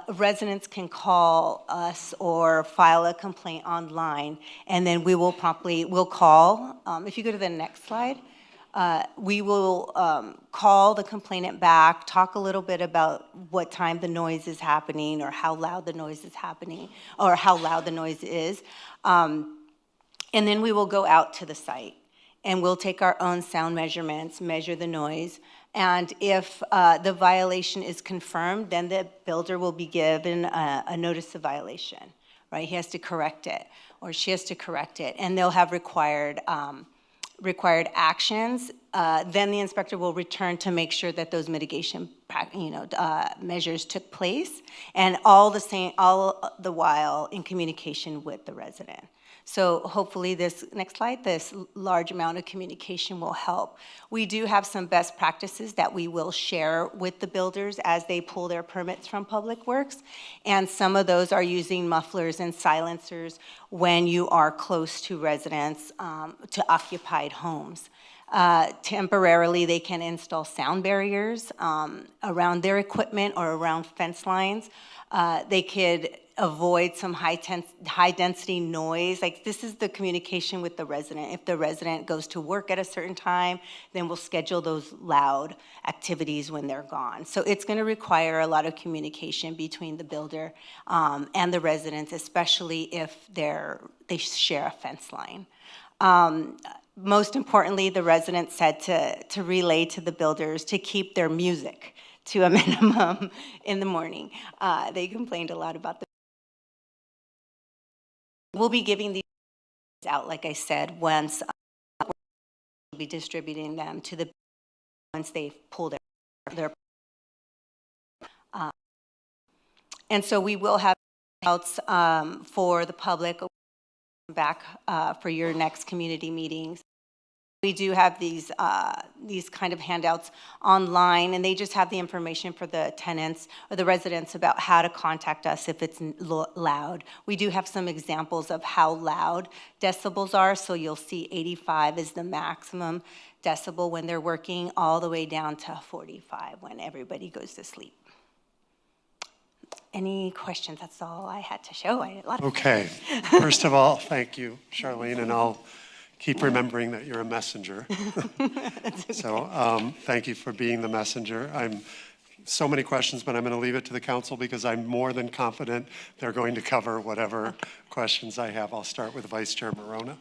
residents can call us or file a complaint online, and then we'll call. If you go to the next slide, we will call the complainant back, talk a little bit about what time the noise is happening or how loud the noise is happening or how loud the noise is. And then we will go out to the site and we'll take our own sound measurements, measure the noise. And if the violation is confirmed, then the builder will be given a notice of violation, right? He has to correct it, or she has to correct it, and they'll have required actions. Then the inspector will return to make sure that those mitigation, measures took place, and all the while in communication with the resident. So hopefully this large amount of communication will help. We do have some best practices that we will share with the builders as they pull their permits from Public Works. And some of those are using mufflers and silencers when you are close to residents, to occupied homes. Temporarily, they can install sound barriers around their equipment or around fence lines. They could avoid some high density noise. Like, this is the communication with the resident. If the resident goes to work at a certain time, then we'll schedule those loud activities when they're gone. So it's going to require a lot of communication between the builder and the residents, especially if they share a fence line. Most importantly, the residents said to relay to the builders to keep their music to a minimum in the morning. They complained a lot about the. We'll be giving these out, like I said, once we'll be distributing them to the once they pull their and so we will have outs for the public back for your next community meetings. We do have these kind of handouts online, and they just have the information for the tenants or the residents about how to contact us if it's loud. We do have some examples of how loud decibels are, so you'll see 85 is the maximum decibel when they're working, all the way down to 45 when everybody goes to sleep. Any questions? That's all I had to show. Okay. First of all, thank you, Charlene, and I'll keep remembering that you're a messenger. So thank you for being the messenger. So many questions, but I'm going to leave it to the council because I'm more than confident they're going to cover whatever questions I have. I'll start with Vice Chair Morona.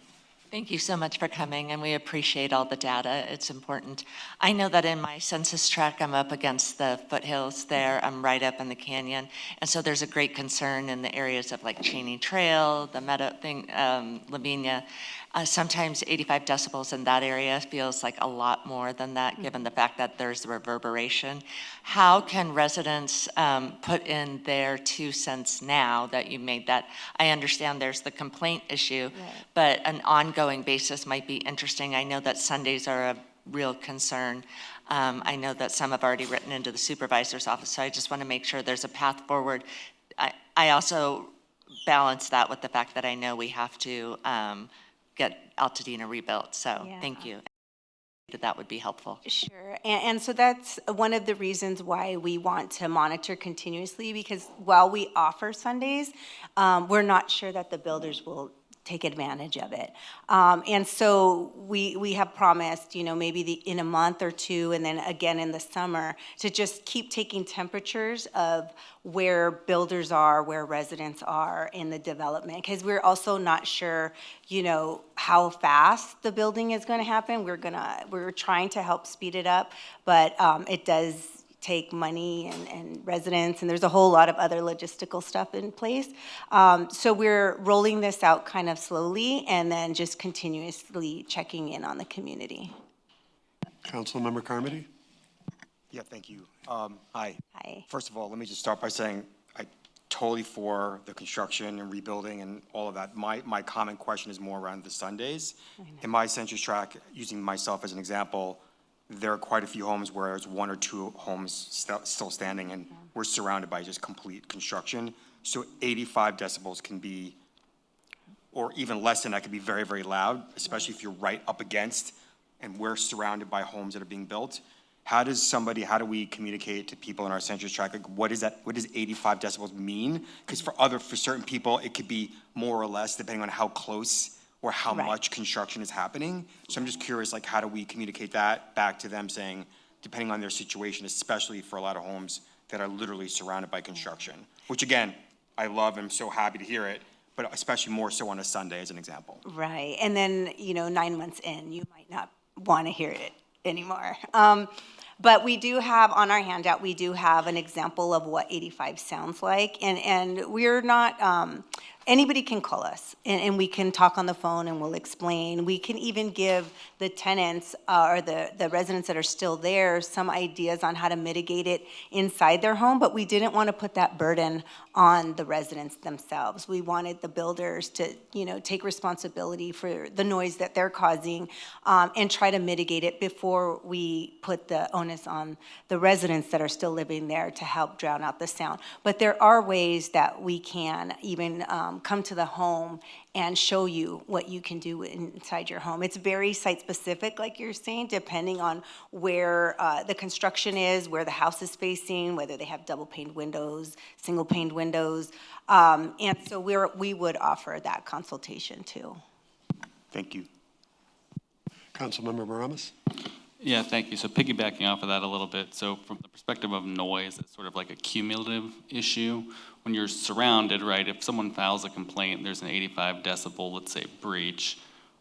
Thank you so much for coming, and we appreciate all the data. It's important. I know that in my census tract, I'm up against the foothills there. I'm right up in the canyon. And so there's a great concern in the areas of like Cheney Trail, the Meadow thing, Lavinia. Sometimes 85 decibels in that area feels like a lot more than that, given the fact that there's reverberation. How can residents put in their 2 cents now that you made that? I understand there's the complaint issue, but an ongoing basis might be interesting. I know that Sundays are a real concern. I know that some have already written into the supervisor's office, so I just want to make sure there's a path forward. I also balance that with the fact that I know we have to get Altadena rebuilt, so thank you. that would be helpful. Sure, and so that's one of the reasons why we want to monitor continuously, because while we offer Sundays, we're not sure that the builders will take advantage of it. And so we have promised, maybe in a month or two, and then again in the summer, to just keep taking temperatures of where builders are, where residents are in the development, because we're also not sure, how fast the building is going to happen. We're trying to help speed it up, but it does take money and residents, and there's a whole lot of other logistical stuff in place. So we're rolling this out kind of slowly and then just continuously checking in on the community. Councilmember Carmody? Yeah, thank you. Hi. Hi. First of all, let me just start by saying I totally for the construction and rebuilding and all of that. My common question is more around the Sundays. In my census tract, using myself as an example, there are quite a few homes where there's one or two homes still standing, and we're surrounded by just complete construction. So 85 decibels can be, or even less than that, can be very, very loud, especially if you're right up against, and we're surrounded by homes that are being built. How do we communicate to people in our census tract, like what does 85 decibels mean? Because for certain people, it could be more or less depending on how close or how much construction is happening. So I'm just curious, like, how do we communicate that back to them, saying, depending on their situation, especially for a lot of homes that are literally surrounded by construction, which again, I love and I'm so happy to hear it, but especially more so on a Sunday as an example. Right, and then, 9 months in, you might not want to hear it anymore. But we do have, on our handout, we do have an example of what 85 sounds like, and we're not, anybody can call us, and we can talk on the phone and we'll explain. We can even give the tenants or the residents that are still there some ideas on how to mitigate it inside their home, but we didn't want to put that burden on the residents themselves. We wanted the builders to, take responsibility for the noise that they're causing and try to mitigate it before we put the onus on the residents that are still living there to help drown out the sound. But there are ways that we can even come to the home and show you what you can do inside your home. It's very site-specific, like you're saying, depending on where the construction is, where the house is facing, whether they have double-paned windows, single-paned windows. And so we would offer that consultation, too. Thank you. Councilmember Maramas? Yeah, thank you. So piggybacking off of that a little bit, so from the perspective of noise, it's sort of like a cumulative issue. When you're surrounded, right, if someone files a complaint, there's an 85 decibel, let's say, breach,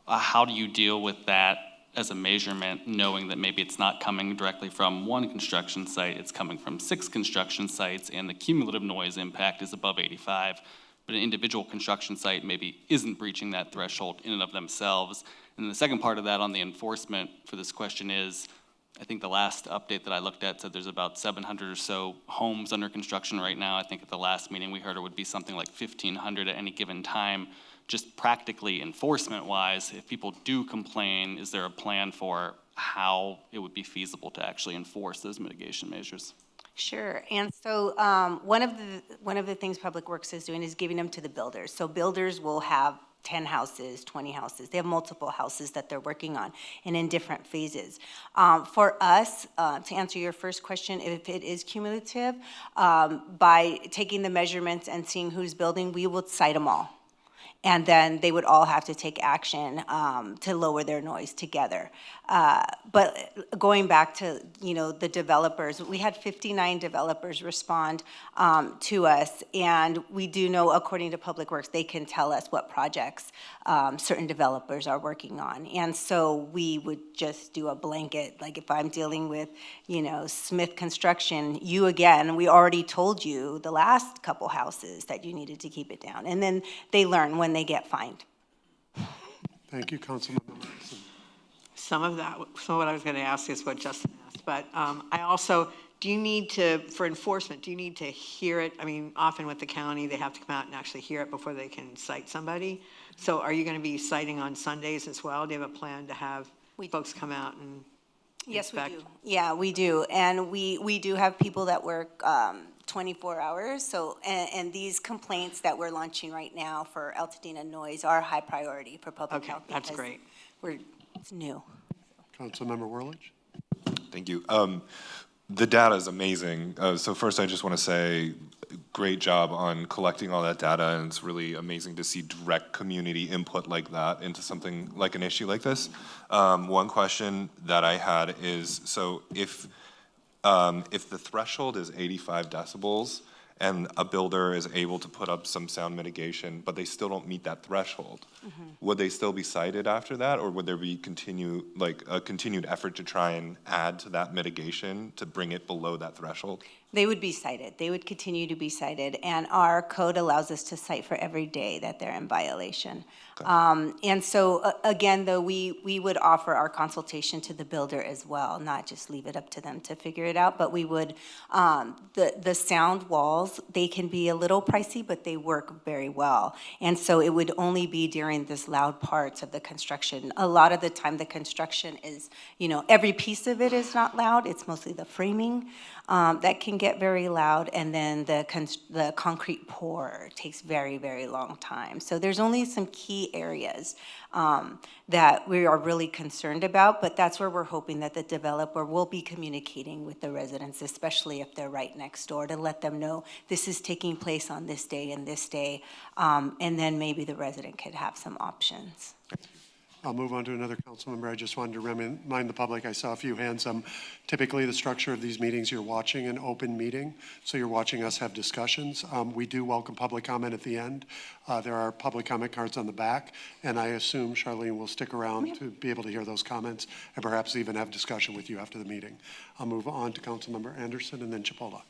how do you deal with that as a measurement, knowing that maybe it's not coming directly from one construction site, it's coming from 6 construction sites, and the cumulative noise impact is above 85, but an individual construction site maybe isn't breaching that threshold in and of themselves. And the second part of that on the enforcement for this question is, I think the last update that I looked at said there's about 700 or so homes under construction right now. I think at the last meeting we heard it would be something like 1,500 at any given time. Just practically enforcement-wise, if people do complain, is there a plan for how it would be feasible to actually enforce those mitigation measures? Sure, and so one of the things Public Works is doing is giving them to the builders. So builders will have 10 houses, 20 houses. They have multiple houses that they're working on and in different phases. For us, to answer your first question, if it is cumulative, by taking the measurements and seeing who's building, we will cite them all. And then they would all have to take action to lower their noise together. But going back to, the developers, we had 59 developers respond to us, and we do know, according to Public Works, they can tell us what projects certain developers are working on. And so we would just do a blanket, like if I'm dealing with, Smith Construction, we already told you the last couple houses that you needed to keep it down. And then they learn when they get fined. Thank you, Councilmember Martin. Some of what I was going to ask is what Justin asked, but I also, for enforcement, do you need to hear it? I mean, often with the county, they have to come out and actually hear it before they can cite somebody. So are you going to be citing on Sundays as well? Do you have a plan to have folks come out and inspect? Yes, we do. Yeah, we do. And we do have people that work 24 hours. So, and these complaints that we're launching right now for Altadena noise are high priority for public health. Okay, that's great. It's new. Councilmember Worlidge. Thank you. The data is amazing. So first, I just want to say, great job on collecting all that data, and it's really amazing to see direct community input like that into something like an issue like this. One question that I had is, so if the threshold is 85 decibels and a builder is able to put up some sound mitigation, but they still don't meet that threshold, would they still be cited after that, or would there be a continued effort to try and add to that mitigation to bring it below that threshold? They would be cited. They would continue to be cited, and our code allows us to cite for every day that they're in violation. And so, again, though, we would offer our consultation to the builder as well, not just leave it up to them to figure it out, but we would, the sound walls, they can be a little pricey, but they work very well. And so it would only be during this loud parts of the construction. A lot of the time, the construction is, every piece of it is not loud. It's mostly the framing that can get very loud, and then the concrete pour takes very, very long time. So there's only some key areas that we are really concerned about, but that's where we're hoping that the developer will be communicating with the residents, especially if they're right next door, to let them know this is taking place on this day and this day, and then maybe the resident could have some options. I'll move on to another council member. I just wanted to remind the public, I saw a few hands. Typically, the structure of these meetings, you're watching an open meeting, so you're watching us have discussions. We do welcome public comment at the end. There are public comment cards on the back, and I assume Charlene will stick around to be able to hear those comments and perhaps even have discussion with you after the meeting. I'll move on to Councilmember Anderson and then Chipola.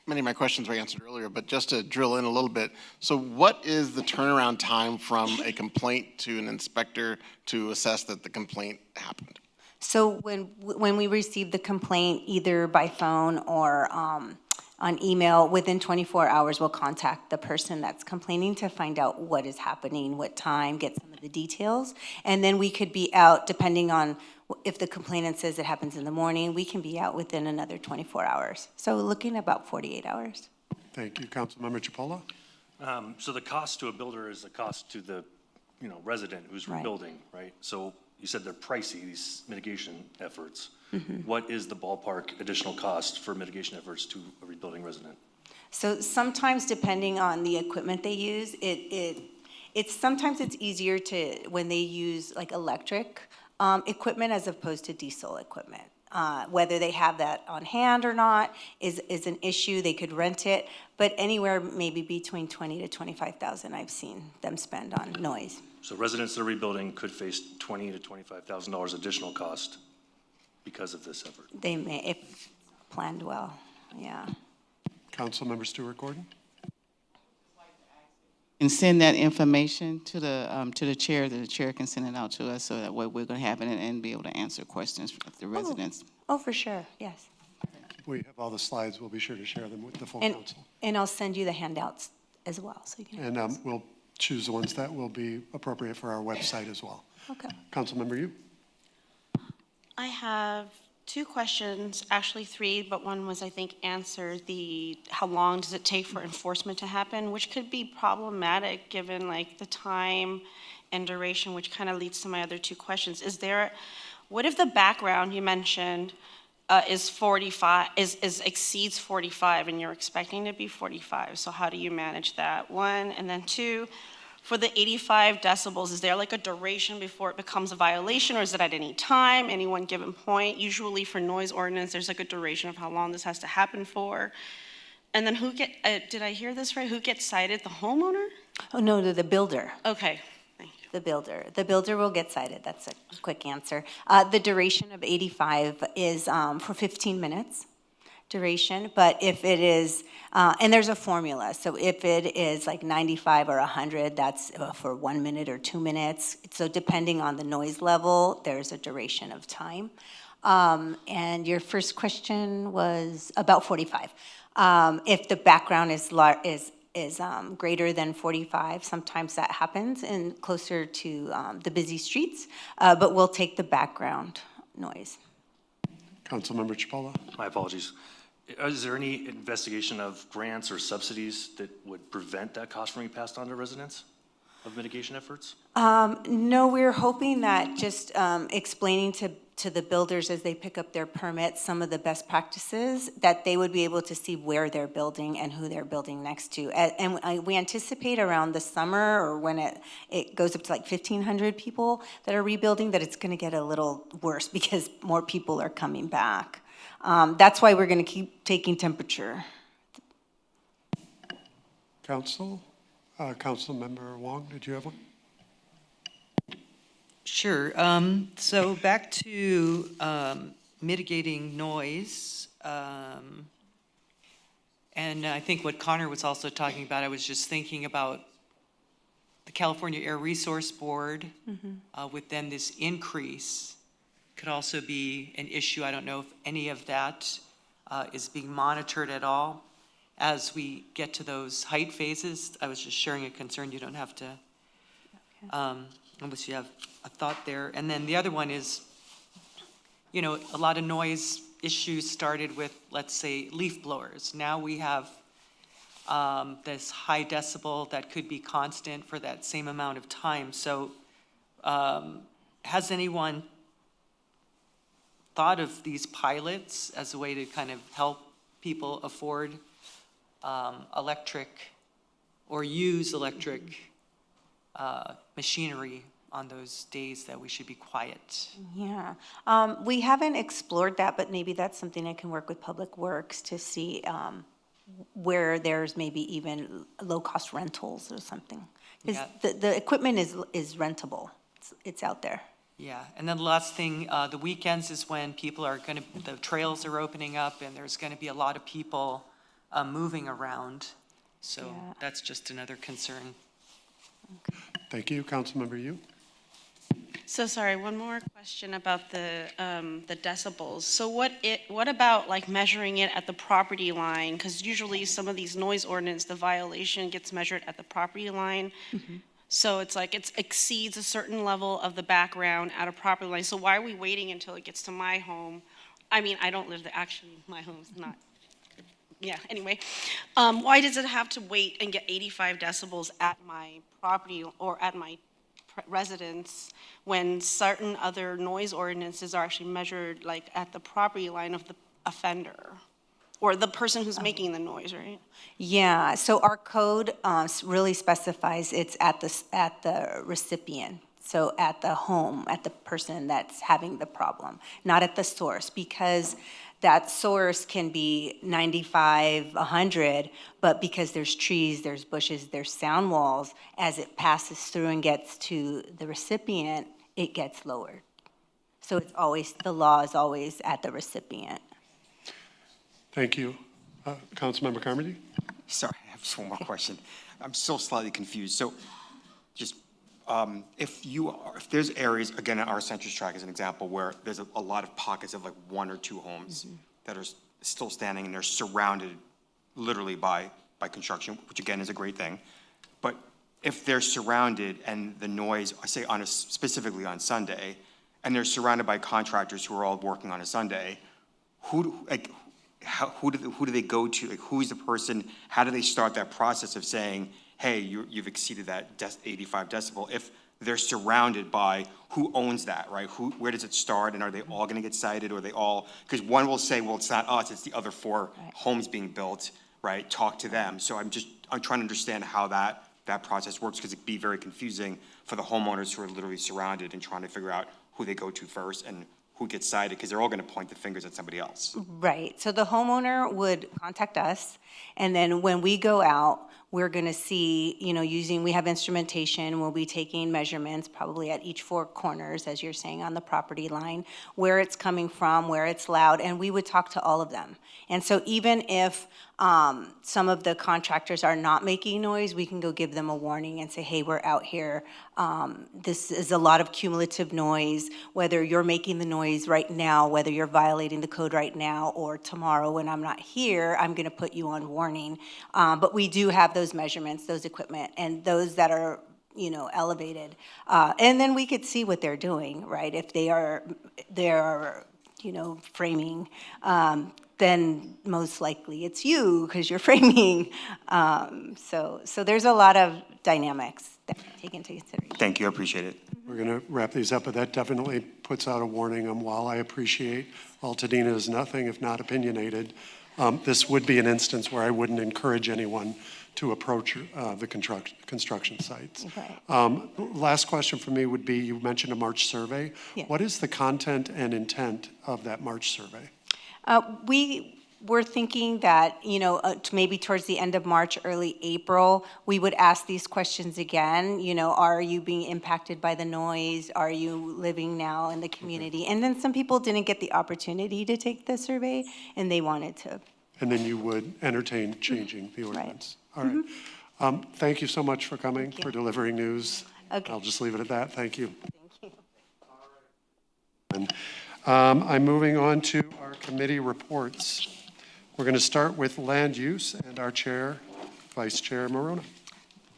Many of my questions were answered earlier, but just to drill in a little bit. So what is the turnaround time from a complaint to an inspector to assess that the complaint happened? So when we receive the complaint, either by phone or on email, within 24 hours, we'll contact the person that's complaining to find out what is happening, what time, get some of the details. And then we could be out, depending on if the complainant says it happens in the morning, we can be out within another 24 hours. So looking at about 48 hours. Thank you. Councilmember Chipola. So the cost to a builder is the cost to the resident who's Right. rebuilding, right? So you said they're pricey, these mitigation efforts. What is the ballpark additional cost for mitigation efforts to a rebuilding resident? So sometimes, depending on the equipment they use, sometimes it's easier to, when they use like electric equipment as opposed to diesel equipment. Whether they have that on hand or not is an issue. They could rent it, but anywhere maybe between $20,000 to $25,000 I've seen them spend on noise. So residents that are rebuilding could face $20,000 to $25,000 additional cost because of this effort. They may, if planned well, yeah. Councilmember Stewart Gordon. And send that information to the chair, that the chair can send it out to us, so that way we're going to have it and be able to answer questions from the residents. Oh, for sure, yes. We have all the slides. We'll be sure to share them with the full And, council. and I'll send you the handouts as well, so you can. And we'll choose the ones that will be appropriate for our website as well. Okay. Councilmember Yu. I have two questions, actually three, but one was, I think, answered how long does it take for enforcement to happen, which could be problematic given like the time and duration, which kind of leads to my other two questions. What if the background you mentioned is 45, exceeds 45 and you're expecting to be 45? So how do you manage that? One, and then two, for the 85 decibels, is there like a duration before it becomes a violation, or is it at any time, any one given point? Usually for noise ordinance, there's like a duration of how long this has to happen for. And then did I hear this right? Who gets cited? The homeowner? Oh, no, the builder. Okay. The builder. The builder will get cited. That's a quick answer. The duration of 85 is for 15 minutes duration, but if it is, and there's a formula, so if it is like 95 or 100, that's for 1 minute or 2 minutes. So depending on the noise level, there's a duration of time. And your first question was about 45. If the background is greater than 45, sometimes that happens and closer to the busy streets, but we'll take the background noise. Councilmember Chipola. My apologies. Is there any investigation of grants or subsidies that would prevent that cost from being passed on to residents? of mitigation efforts? No, we're hoping that just explaining to the builders as they pick up their permits, some of the best practices, that they would be able to see where they're building and who they're building next to. We anticipate around the summer, or when it goes up to like 1,500 people that are rebuilding, that it's gonna get a little worse because more people are coming back. That's why we're gonna keep taking temperature. Council, Councilmember Wong, did you have one? Sure. So back to mitigating noise. And I think what Connor was also talking about, I was just thinking about the California Air Resource Board. With them, this increase could also be an issue. I don't know if any of that is being monitored at all as we get to those height phases. I was just sharing a concern. You don't have to, unless you have a thought there. And then the other one is, you know, a lot of noise issues started with, let's say, leaf blowers. Now we have this high decibel that could be constant for that same amount of time. So has anyone thought of these pilots as a way to kind of help people afford electric or use electric machinery on those days that we should be quiet? Yeah, we haven't explored that, but maybe that's something I can work with Public Works to see where there's maybe even low-cost rentals or something. Because the equipment is rentable. It's out there. Yeah, and then the last thing, the weekends is when people are going to, the trails are opening up and there's going to be a lot of people moving around. So that's just another concern. Thank you. Councilmember Yu. So sorry, one more question about the decibels. So what about like measuring it at the property line? Because usually some of these noise ordinance, the violation gets measured at the property line. So it's like it exceeds a certain level of the background at a property line. So why are we waiting until it gets to my home? I mean, I don't live there. Actually, my home's not. Yeah, anyway. Why does it have to wait and get 85 decibels at my property or at my residence when certain other noise ordinances are actually measured like at the property line of the offender or the person who's making the noise, right? Yeah, so our code really specifies it's at the recipient. So at the home, at the person that's having the problem, not at the source, because that source can be 95, 100, but because there's trees, there's bushes, there's sound walls, as it passes through and gets to the recipient, it gets lowered. So it's always, the law is always at the recipient. Thank you. Councilmember Carmody? Sorry, I have just one more question. I'm still slightly confused. So just if there's areas, again, our census tract is an example where there's a lot of pockets of like one or two homes that are still standing and they're surrounded literally by construction, which again is a great thing. But if they're surrounded and the noise, I say specifically on Sunday, and they're surrounded by contractors who are all working on a Sunday, who do they go to? Like, who is the person? How do they start that process of saying, hey, you've exceeded that 85 decibel? If they're surrounded by who owns that, right? Where does it start? And are they all going to get cited? Or are they all, because one will say, well, it's not us, it's the other four homes being built, right? Talk to them. So I'm trying to understand how that process works, because it'd be very confusing for the homeowners who are literally surrounded and trying to figure out who they go to first and who gets cited, because they're all going to point the fingers at somebody else. Right, so the homeowner would contact us, and then when we go out, we're gonna see, we have instrumentation, we'll be taking measurements probably at each four corners, as you're saying, on the property line, where it's coming from, where it's loud, and we would talk to all of them. And so even if some of the contractors are not making noise, we can go give them a warning and say, hey, we're out here. This is a lot of cumulative noise, whether you're making the noise right now, whether you're violating the code right now, or tomorrow when I'm not here, I'm gonna put you on warning. But we do have those measurements, those equipment, and those that are elevated. And then we could see what they're doing, right? If they're framing then most likely it's you because you're framing. So there's a lot of dynamics that we take into consideration. Thank you, I appreciate it. We're going to wrap these up, but that definitely puts out a warning on while I appreciate Altadena is nothing if not opinionated. This would be an instance where I wouldn't encourage anyone to approach the construction sites. Right. Last question for me would be, you mentioned a March survey. Yeah. What is the content and intent of that March survey? We were thinking that, maybe towards the end of March, early April, we would ask these questions again. Are you being impacted by the noise? Are you living now in the community? And then some people didn't get the opportunity to take the survey, and they wanted to. And then you would entertain changing the ordinance. All right. Thank you so much for coming, for delivering news. Okay. I'll just leave it at that. Thank you. Thank you. And, I'm moving on to our committee reports. We're going to start with land use and our chair, Vice Chair Morona.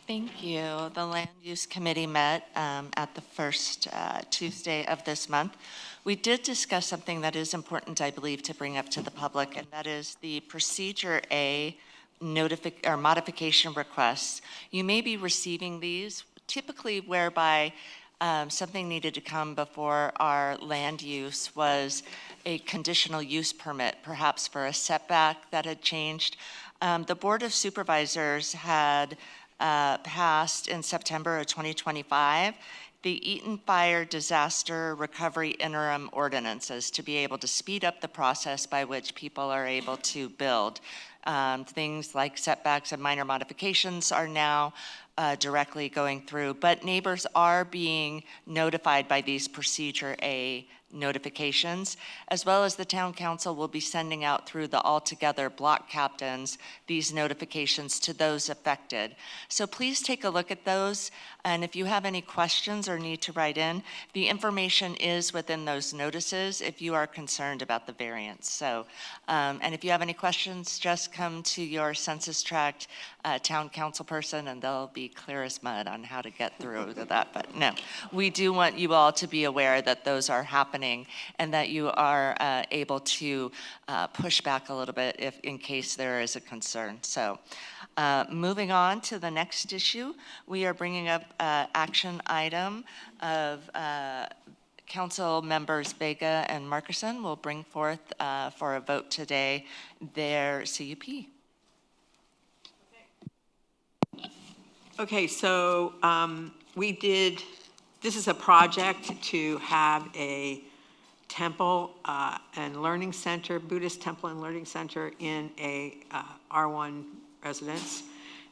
Thank you. The Land Use Committee met at the first Tuesday of this month. We did discuss something that is important, I believe, to bring up to the public, and that is the Procedure A modification requests. You may be receiving these, typically whereby something needed to come before our land use was a conditional use permit, perhaps for a setback that had changed. The Board of Supervisors had passed in September of 2025 the Eaton Fire Disaster Recovery Interim Ordinances to be able to speed up the process by which people are able to build. Things like setbacks and minor modifications are now directly going through, but neighbors are being notified by these Procedure A notifications, as well as the town council will be sending out through the Altogether block captains these notifications to those affected. So please take a look at those, and if you have any questions or need to write in, the information is within those notices if you are concerned about the variance. So, and if you have any questions, just come to your census tract town council person and they'll be clear as mud on how to get through to that. But no, we do want you all to be aware that those are happening and that you are able to push back a little bit if in case there is a concern. So moving on to the next issue, we are bringing up action item of Council members Vega and Markerson will bring forth for a vote today their CUP. Okay, so this is a project to have a temple and learning center, Buddhist temple and learning center in a R1 residence.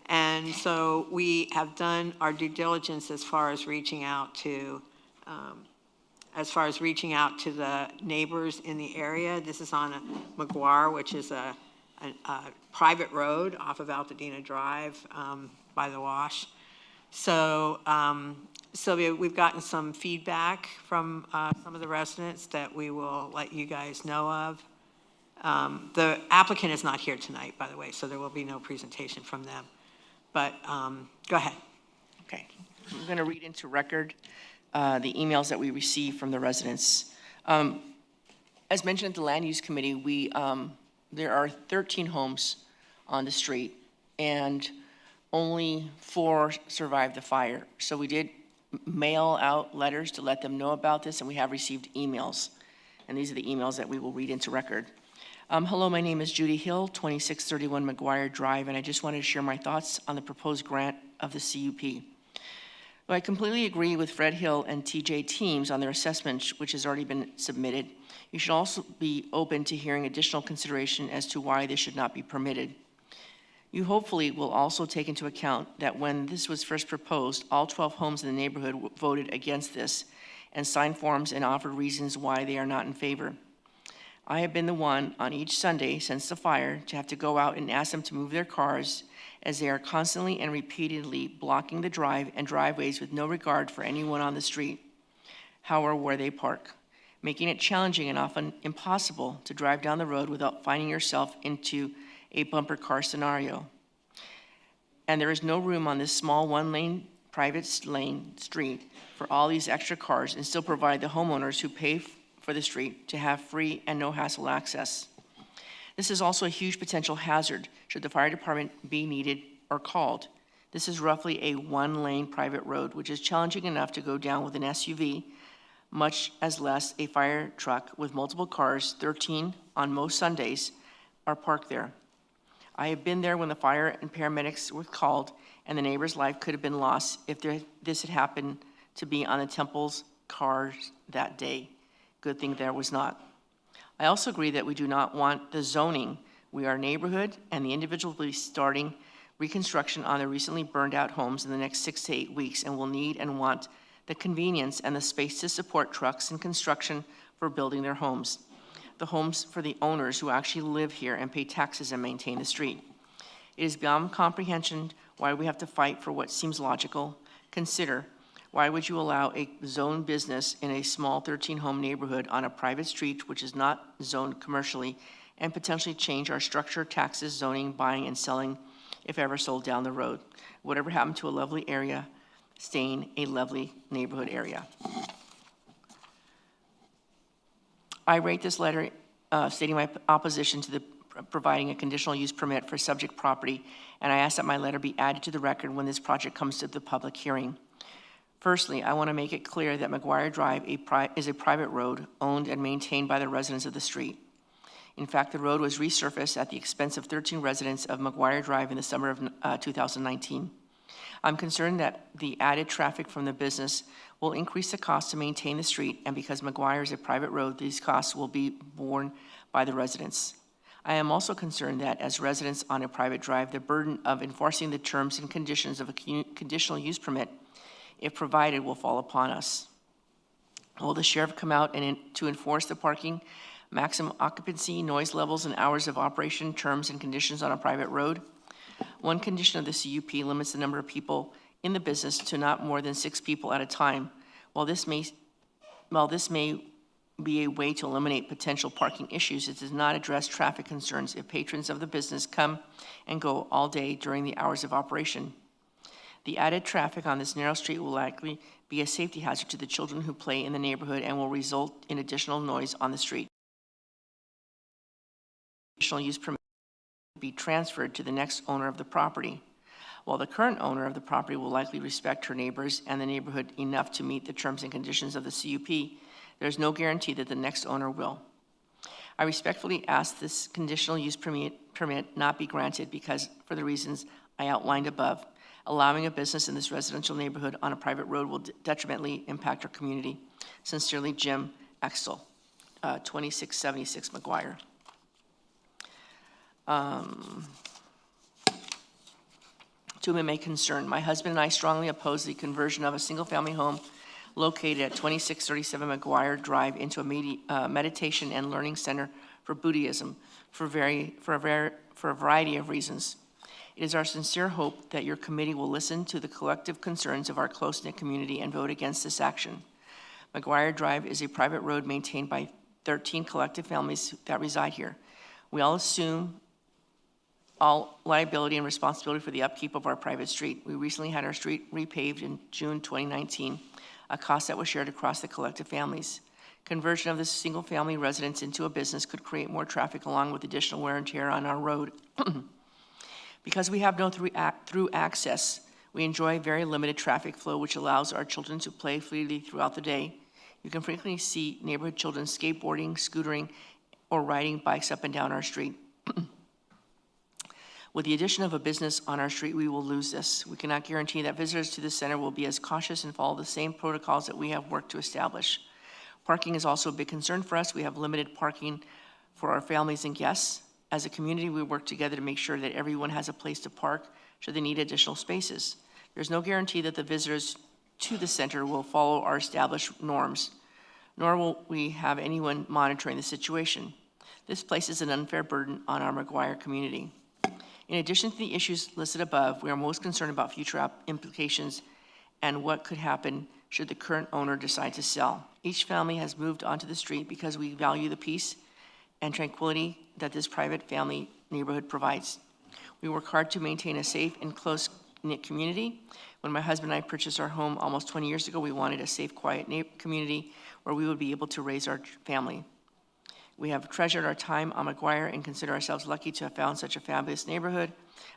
And so we have done our due diligence as far as reaching out to the neighbors in the area. This is on McGuire, which is a private road off of Altadena Drive by the wash. So Sylvia, we've gotten some feedback from some of the residents that we will let you guys know of. The applicant is not here tonight, by the way, so there will be no presentation from them. But go ahead. Okay. I'm going to read into record the emails that we received from the residents. As mentioned at the Land Use Committee, there are 13 homes on the street, and only 4 survived the fire. So we did mail out letters to let them know about this, and we have received emails. And these are the emails that we will read into record. Hello, my name is Judy Hill, 2631 McGuire Drive, and I just wanted to share my thoughts on the proposed grant of the CUP. Well, I completely agree with Fred Hill and TJ Teams on their assessment, which has already been submitted. You should also be open to hearing additional consideration as to why this should not be permitted. You hopefully will also take into account that when this was first proposed, all 12 homes in the neighborhood voted against this and signed forms and offered reasons why they are not in favor. I have been the one on each Sunday since the fire to have to go out and ask them to move their cars as they are constantly and repeatedly blocking the drive and driveways with no regard for anyone on the street, how or where they park, making it challenging and often impossible to drive down the road without finding yourself into a bumper car scenario. And there is no room on this small one-lane, private lane street for all these extra cars and still provide the homeowners who pay for the street to have free and no hassle access. This is also a huge potential hazard should the fire department be needed or called. This is roughly a one-lane private road, which is challenging enough to go down with an SUV, much as less a fire truck with multiple cars, 13 on most Sundays, are parked there. I have been there when the fire and paramedics were called, and the neighbor's life could have been lost if this had happened to be on the Temple's cars that day. Good thing there was not. I also agree that we do not want the zoning. We are a neighborhood, and the individual will be starting reconstruction on their recently burned out homes in the next 6 to 8 weeks and will need and want the convenience and the space to support trucks and construction for building their homes. The homes for the owners who actually live here and pay taxes and maintain the street. It is beyond comprehension why we have to fight for what seems logical. Consider, why would you allow a zoned business in a small 13-home neighborhood on a private street which is not zoned commercially and potentially change our structure, taxes, zoning, buying, and selling if ever sold down the road? Whatever happened to a lovely area staying a lovely neighborhood area? I rate this letter stating my opposition to the providing a conditional use permit for subject property, and I ask that my letter be added to the record when this project comes to the public hearing. Firstly, I want to make it clear that McGuire Drive is a private road owned and maintained by the residents of the street. In fact, the road was resurfaced at the expense of 13 residents of McGuire Drive in the summer of 2019. I'm concerned that the added traffic from the business will increase the cost to maintain the street, and because McGuire is a private road, these costs will be borne by the residents. I am also concerned that as residents on a private drive, the burden of enforcing the terms and conditions of a conditional use permit, if provided, will fall upon us. Will the sheriff come out to enforce the parking, maximum occupancy, noise levels, and hours of operation terms and conditions on a private road? One condition of the CUP limits the number of people in the business to not more than 6 people at a time. While this may be a way to eliminate potential parking issues, it does not address traffic concerns if patrons of the business come and go all day during the hours of operation. The added traffic on this narrow street will likely be a safety hazard to the children who play in the neighborhood and will result in additional noise on the street. Additional use permit will be transferred to the next owner of the property. While the current owner of the property will likely respect her neighbors and the neighborhood enough to meet the terms and conditions of the CUP, there is no guarantee that the next owner will. I respectfully ask this conditional use permit not be granted because, for the reasons I outlined above, allowing a business in this residential neighborhood on a private road will detrimentally impact our community. Sincerely, Jim Exel, 2676 McGuire. To whom it may concern, my husband and I strongly oppose the conversion of a single-family home located at 2637 McGuire Drive into a meditation and learning center for Buddhism for a variety of reasons. It is our sincere hope that your committee will listen to the collective concerns of our close-knit community and vote against this action. McGuire Drive is a private road maintained by 13 collective families that reside here. We all assume all liability and responsibility for the upkeep of our private street. We recently had our street repaved in June 2019, a cost that was shared across the collective families. Conversion of this single-family residence into a business could create more traffic along with additional wear and tear on our road. Because we have no through access, we enjoy very limited traffic flow, which allows our children to play freely throughout the day. You can frequently see neighborhood children skateboarding, scootering, or riding bikes up and down our street. With the addition of a business on our street, we will lose this. We cannot guarantee that visitors to the center will be as cautious and follow the same protocols that we have worked to establish. Parking is also a big concern for us. We have limited parking for our families and guests. As a community, we work together to make sure that everyone has a place to park should they need additional spaces. There's no guarantee that the visitors to the center will follow our established norms, nor will we have anyone monitoring the situation. This places an unfair burden on our McGuire community. In addition to the issues listed above, we are most concerned about future implications and what could happen should the current owner decide to sell. Each family has moved onto the street because we value the peace and tranquility that this private family neighborhood provides. We work hard to maintain a safe and close-knit community. When my husband and I purchased our home almost 20 years ago, we wanted a safe, quiet community where we would be able to raise our family. We have treasured our time on McGuire and consider ourselves lucky to have found such a fabulous neighborhood.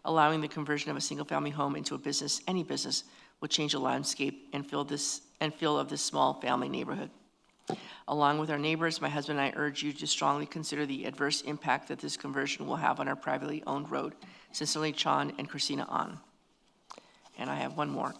Allowing the conversion of a single-family home into a business, any business, will change the landscape and feel of this small family neighborhood. Along with our neighbors, my husband and I urge you to strongly consider the adverse impact that this conversion will have on our privately owned road. Sincerely, Chan and Christina An. And I have one more.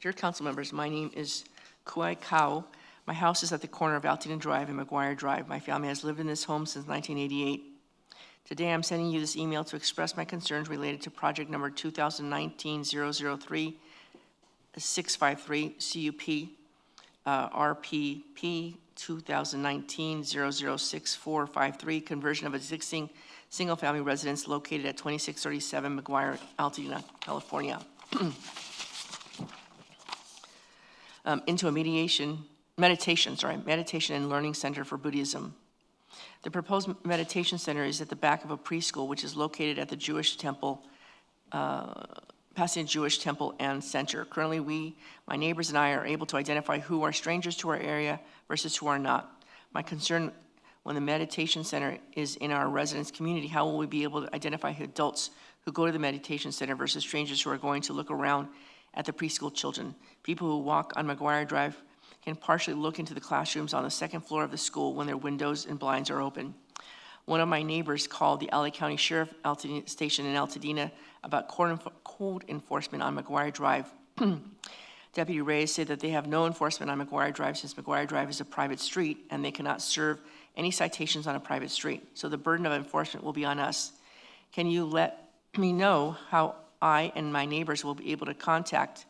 Dear council members, my name is Kuai Kao. My house is at the corner of Altadena Drive and McGuire Drive. My family has lived in this home since 1988. Today, I'm sending you this email to express my concerns related to project number 2019-003-653 CUP RPP 2019-006453, conversion of existing single-family residence located at 2637 McGuire, Altadena, California, into a meditation and learning center for Buddhism. The proposed meditation center is at the back of a preschool, which is located at the Jewish Temple, Pasadena Jewish Temple and Center. Currently, my neighbors and I are able to identify who are strangers to our area versus who are not. My concern when the meditation center is in our residence community, how will we be able to identify adults who go to the meditation center versus strangers who are going to look around at the preschool children? People who walk on McGuire Drive can partially look into the classrooms on the second floor of the school when their windows and blinds are open. One of my neighbors called the LA County Sheriff Station in Altadena about code enforcement on McGuire Drive. Deputy Reyes said that they have no enforcement on McGuire Drive since McGuire Drive is a private street and they cannot serve any citations on a private street. So the burden of enforcement will be on us. Can you let me know how I and my neighbors will be able to contact,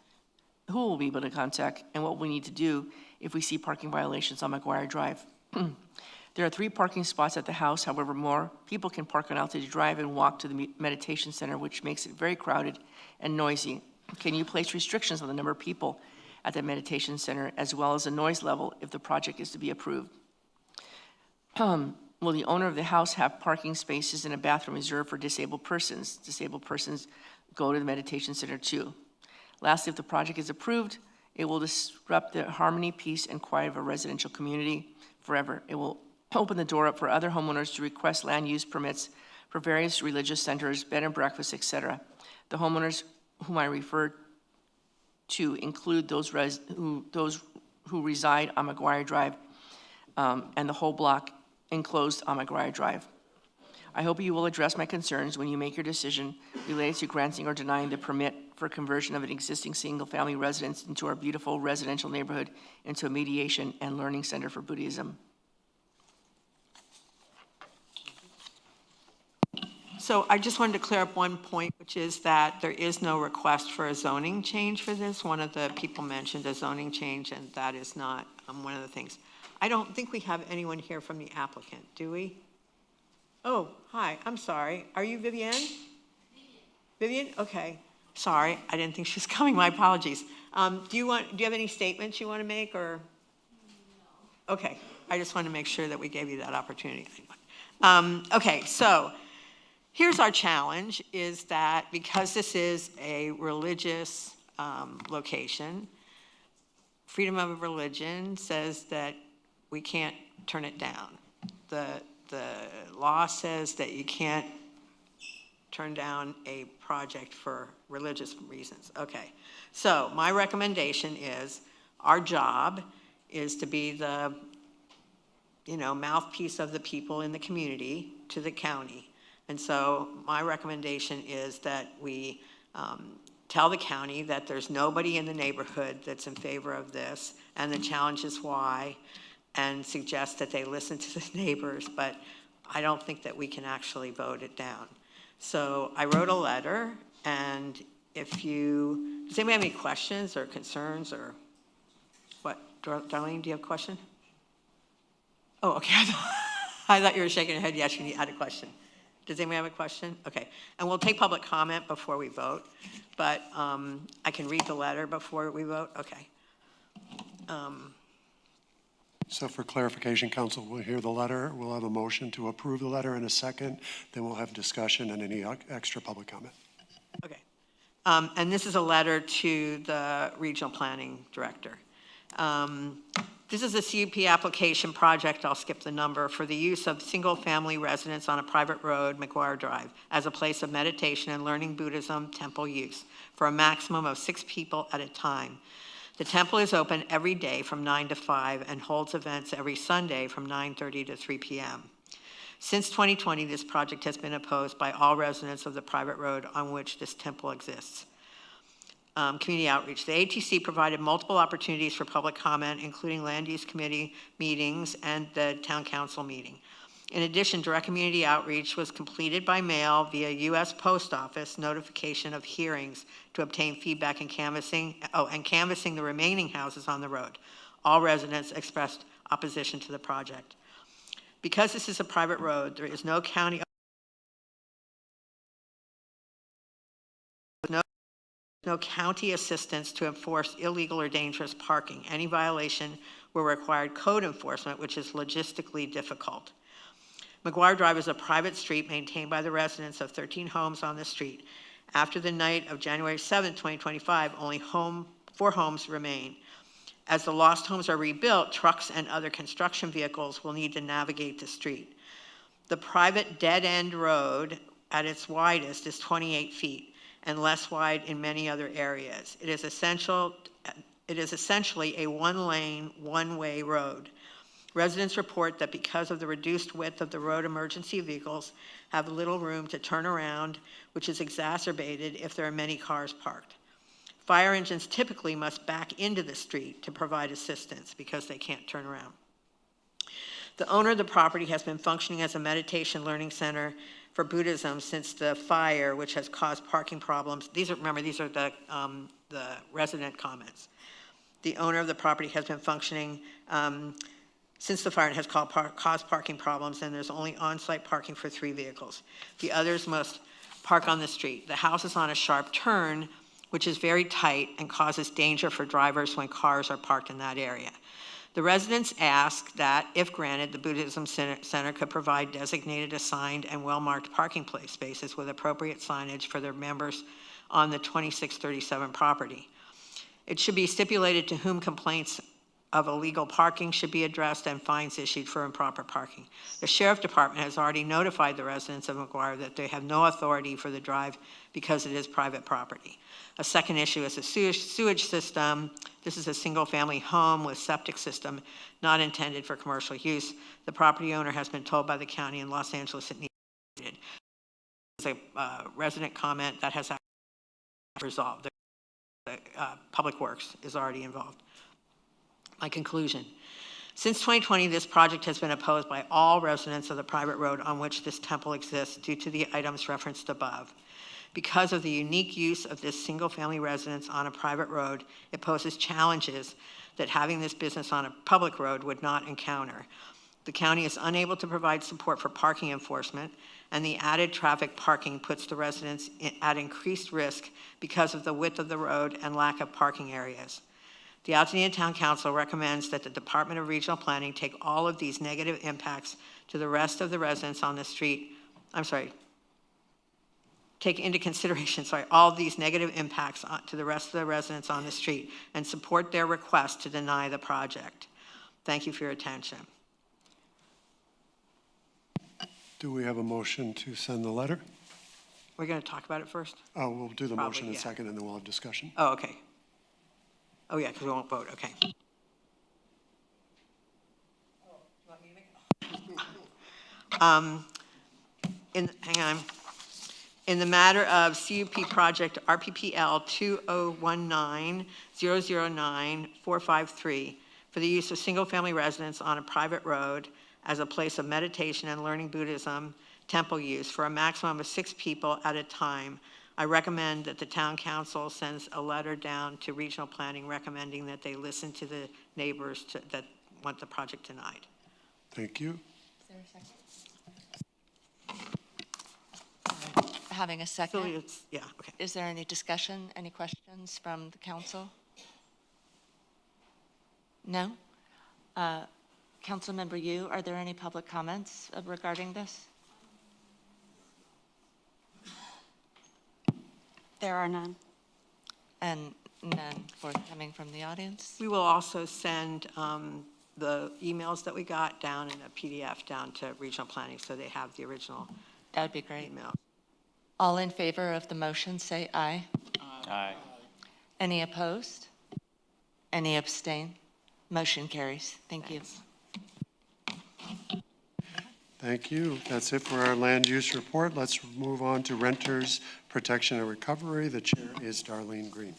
who will be able to contact, and what we need to do if we see parking violations on McGuire Drive? There are 3 parking spots at the house. However, more people can park on Altadena Drive and walk to the meditation center, which makes it very crowded and noisy. Can you place restrictions on the number of people at the meditation center as well as the noise level if the project is to be approved? Will the owner of the house have parking spaces and a bathroom reserved for disabled persons? Disabled persons go to the meditation center too. Lastly, if the project is approved, it will disrupt the harmony, peace, and quiet of a residential community forever. It will open the door up for other homeowners to request land use permits for various religious centers, bed and breakfast, etc. The homeowners whom I refer to include those who reside on McGuire Drive and the whole block enclosed on McGuire Drive. I hope you will address my concerns when you make your decision related to granting or denying the permit for conversion of an existing single-family residence into our beautiful residential neighborhood into a mediation and learning center for Buddhism. So I just wanted to clear up one point, which is that there is no request for a zoning change for this. One of the people mentioned a zoning change, and that is not one of the things. I don't think we have anyone here from the applicant, do we? Oh, hi, I'm sorry. Are you Vivienne? Vivian? Okay. Sorry, I didn't think she was coming. My apologies. Do you have any statements you want to make, or? No. Okay, I just wanted to make sure that we gave you that opportunity. Okay, so here's our challenge, is that because this is a religious location, freedom of religion says that we can't turn it down. The law says that you can't turn down a project for religious reasons. Okay, so my recommendation is, our job is to be the, mouthpiece of the people in the community to the county. And so my recommendation is that we tell the county that there's nobody in the neighborhood that's in favor of this, and the challenge is why, and suggest that they listen to the neighbors, but I don't think that we can actually vote it down. So I wrote a letter, and does anybody have any questions or concerns, or what? Darlene, do you have a question? Oh, okay. I thought you were shaking your head. Yes, you had a question. Does anybody have a question? Okay, and we'll take public comment before we vote, but I can read the letter before we vote? Okay. So for clarification, council, we'll hear the letter. We'll have a motion to approve the letter in a second. Then we'll have discussion and any extra public comment. And this is a letter to the regional planning director. This is a CUP application project, I'll skip the number, for the use of single-family residence on a private road, McGuire Drive, as a place of meditation and learning Buddhism temple use for a maximum of 6 people at a time. The temple is open every day from 9 to 5 and holds events every Sunday from 9:30 to 3 p.m. Since 2020, this project has been opposed by all residents of the private road on which this temple exists. Community outreach. The ATC provided multiple opportunities for public comment, including land use committee meetings and the town council meeting. In addition, direct community outreach was completed by mail via U.S. Post Office notification of hearings to obtain feedback and canvassing the remaining houses on the road. All residents expressed opposition to the project. Because this is a private road, there is no county assistance to enforce illegal or dangerous parking. Any violation will require code enforcement, which is logistically difficult. McGuire Drive is a private street maintained by the residents of 13 homes on the street. After the night of January 7, 2025, only 4 homes remain. As the lost homes are rebuilt, trucks and other construction vehicles will need to navigate the street. The private dead-end road at its widest is 28 feet and less wide in many other areas. It is essentially a one-lane, one-way road. Residents report that because of the reduced width of the road, emergency vehicles have little room to turn around, which is exacerbated if there are many cars parked. Fire engines typically must back into the street to provide assistance because they can't turn around. The owner of the property has been functioning as a meditation learning center for Buddhism since the fire, which has caused parking problems. These are the resident comments. The owner of the property has been functioning since the fire and has caused parking problems, and there's only on-site parking for 3 vehicles. The others must park on the street. The house is on a sharp turn, which is very tight and causes danger for drivers when cars are parked in that area. The residents ask that, if granted, the Buddhism Center could provide designated, assigned, and well-marked parking place spaces with appropriate signage for their members on the 2637 property. It should be stipulated to whom complaints of illegal parking should be addressed and fines issued for improper parking. The Sheriff Department has already notified the residents of McGuire that they have no authority for the drive because it is private property. A second issue is a sewage system. This is a single-family home with septic system not intended for commercial use. The property owner has been told by the county in Los Angeles it needs to be treated. There's a resident comment that has resolved. Public Works is already involved. My conclusion. Since 2020, this project has been opposed by all residents of the private road on which this temple exists due to the items referenced above. Because of the unique use of this single-family residence on a private road, it poses challenges that having this business on a public road would not encounter. The county is unable to provide support for parking enforcement, and the added traffic parking puts the residents at increased risk because of the width of the road and lack of parking areas. The Altadena Town Council recommends that the Department of Regional Planning take all of these negative impacts to the rest of the residents on the street, take into consideration, all these negative impacts to the rest of the residents on the street and support their request to deny the project. Thank you for your attention. Do we have a motion to send the letter? We're going to talk about it first? Oh, we'll do the Probably, motion in a yeah. second, and then we'll have discussion. Oh, okay. Oh, yeah, because we won't vote, okay. Hang on. In the matter of CUP project RPPL 2019-009-453 for the use of single-family residence on a private road as a place of meditation and learning Buddhism temple use for a maximum of 6 people at a time, I recommend that the town council sends a letter down to regional planning recommending that they listen to the neighbors that want the project denied. Thank you. Is there a second? Having a second. Yeah, okay. Is there any discussion, any questions from the council? No? Councilmember Yu, are there any public comments regarding this? There are none. And none forthcoming from the audience? We will also send the emails that we got down in a PDF down to regional planning, so they have the original. That would be great. Email. All in favor of the motion, say aye. Aye. Any opposed? Any abstain? Motion carries. Thank you. Thank you. That's it for our land use report. Let's move on to renters protection and recovery. The chair is Darlene Green.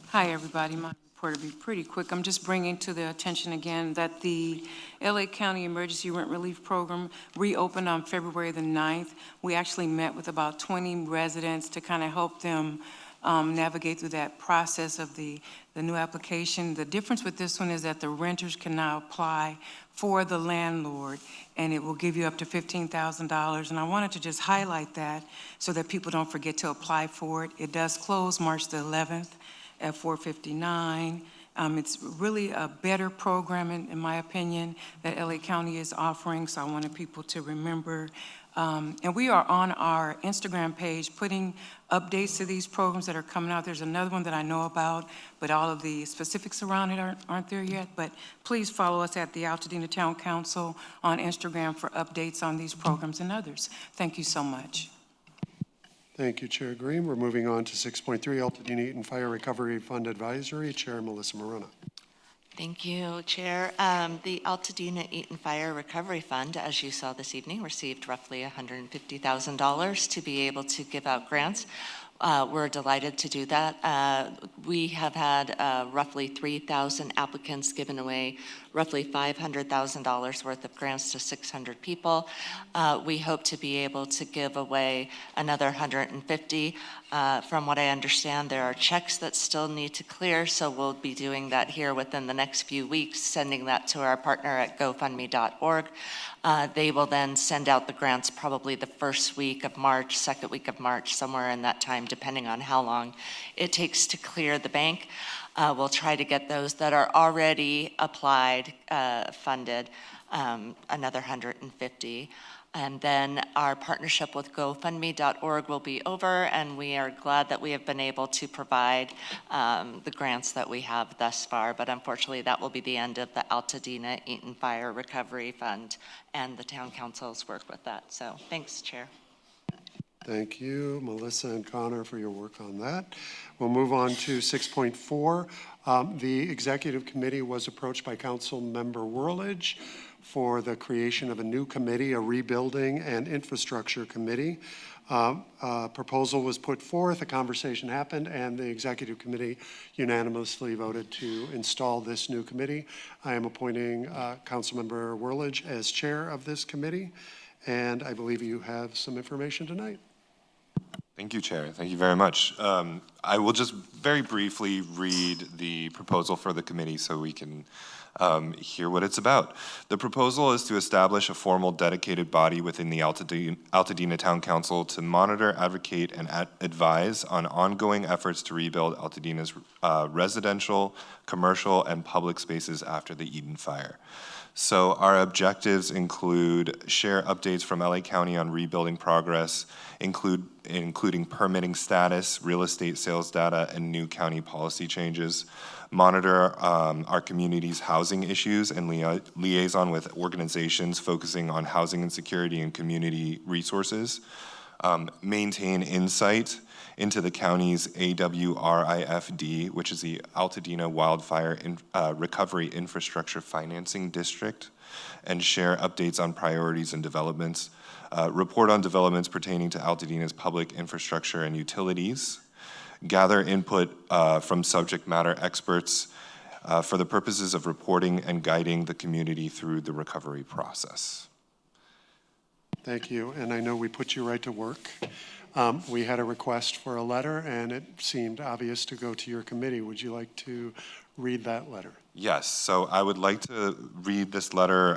Hi, everybody. My report will be pretty quick. I'm just bringing to the attention again that the LA County Emergency Rent Relief Program reopened on February the 9th. We actually met with about 20 residents to kind of help them navigate through that process of the new application. The difference with this one is that the renters can now apply for the landlord, and it will give you up to $15,000. And I wanted to just highlight that so that people don't forget to apply for it. It does close March the 11th at 4:59. It's really a better program, in my opinion, that LA County is offering, so I wanted people to remember. And we are on our Instagram page putting updates to these programs that are coming out. There's another one that I know about, but all of the specifics around it aren't there yet. But please follow us at the Altadena Town Council on Instagram for updates on these programs and others. Thank you so much. Thank you, Chair Green. We're moving on to 6.3, Altadena Eaton Fire Recovery Fund Advisory. Chair Melissa Morona. Thank you, Chair. The Altadena Eaton Fire Recovery Fund, as you saw this evening, received roughly $150,000 to be able to give out grants. We're delighted to do that. We have had roughly 3,000 applicants, given away roughly $500,000 worth of grants to 600 people. We hope to be able to give away another 150. From what I understand, there are checks that still need to clear, so we'll be doing that here within the next few weeks, sending that to our partner at GoFundMe.org. They will then send out the grants probably the first week of March, second week of March, somewhere in that time, depending on how long it takes to clear the bank. We'll try to get those that are already applied, funded, another 150. And then our partnership with GoFundMe.org will be over, and we are glad that we have been able to provide the grants that we have thus far. But unfortunately, that will be the end of the Altadena Eaton Fire Recovery Fund, and the Town Council's work with that. So thanks, Chair. Thank you, Melissa and Connor, for your work on that. We'll move on to 6.4. The Executive Committee was approached by Council Member Whirlidge for the creation of a new committee, a Rebuilding and Infrastructure Committee. A proposal was put forth, a conversation happened, and the Executive Committee unanimously voted to install this new committee. I am appointing Councilmember Whirlidge as chair of this committee, and I believe you have some information tonight. Thank you, Chair. Thank you very much. I will just very briefly read the proposal for the committee so we can hear what it's about. The proposal is to establish a formal dedicated body within the Altadena Town Council to monitor, advocate, and advise on ongoing efforts to rebuild Altadena's residential, commercial, and public spaces after the Eden fire. So our objectives include share updates from LA County on rebuilding progress, including permitting status, real estate sales data, and new county policy changes, monitor our community's housing issues and liaison with organizations focusing on housing insecurity and community resources, maintain insight into the county's AWRIFD, which is the Altadena Wildfire Recovery Infrastructure Financing District, and share updates on priorities and developments, report on developments pertaining to Altadena's public infrastructure and utilities, gather input from subject matter experts for the purposes of reporting and guiding the community through the recovery process. Thank you, and I know we put you right to work. We had a request for a letter, and it seemed obvious to go to your committee. Would you like to read that letter? Yes, so I would like to read this letter.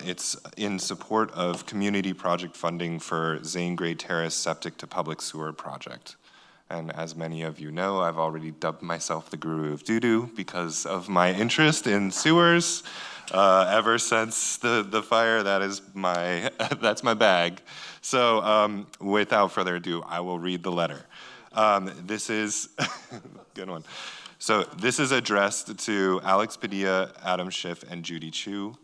It's in support of community project funding for Zane Gray Terrace Septic to Public Sewer Project. And as many of you know, I've already dubbed myself the guru of doo-doo because of my interest in sewers. Ever since the fire, that's my bag. So without further ado, I will read the letter. This is, good one. So this is addressed to Alex Padilla, Adam Schiff, and Judy Chu.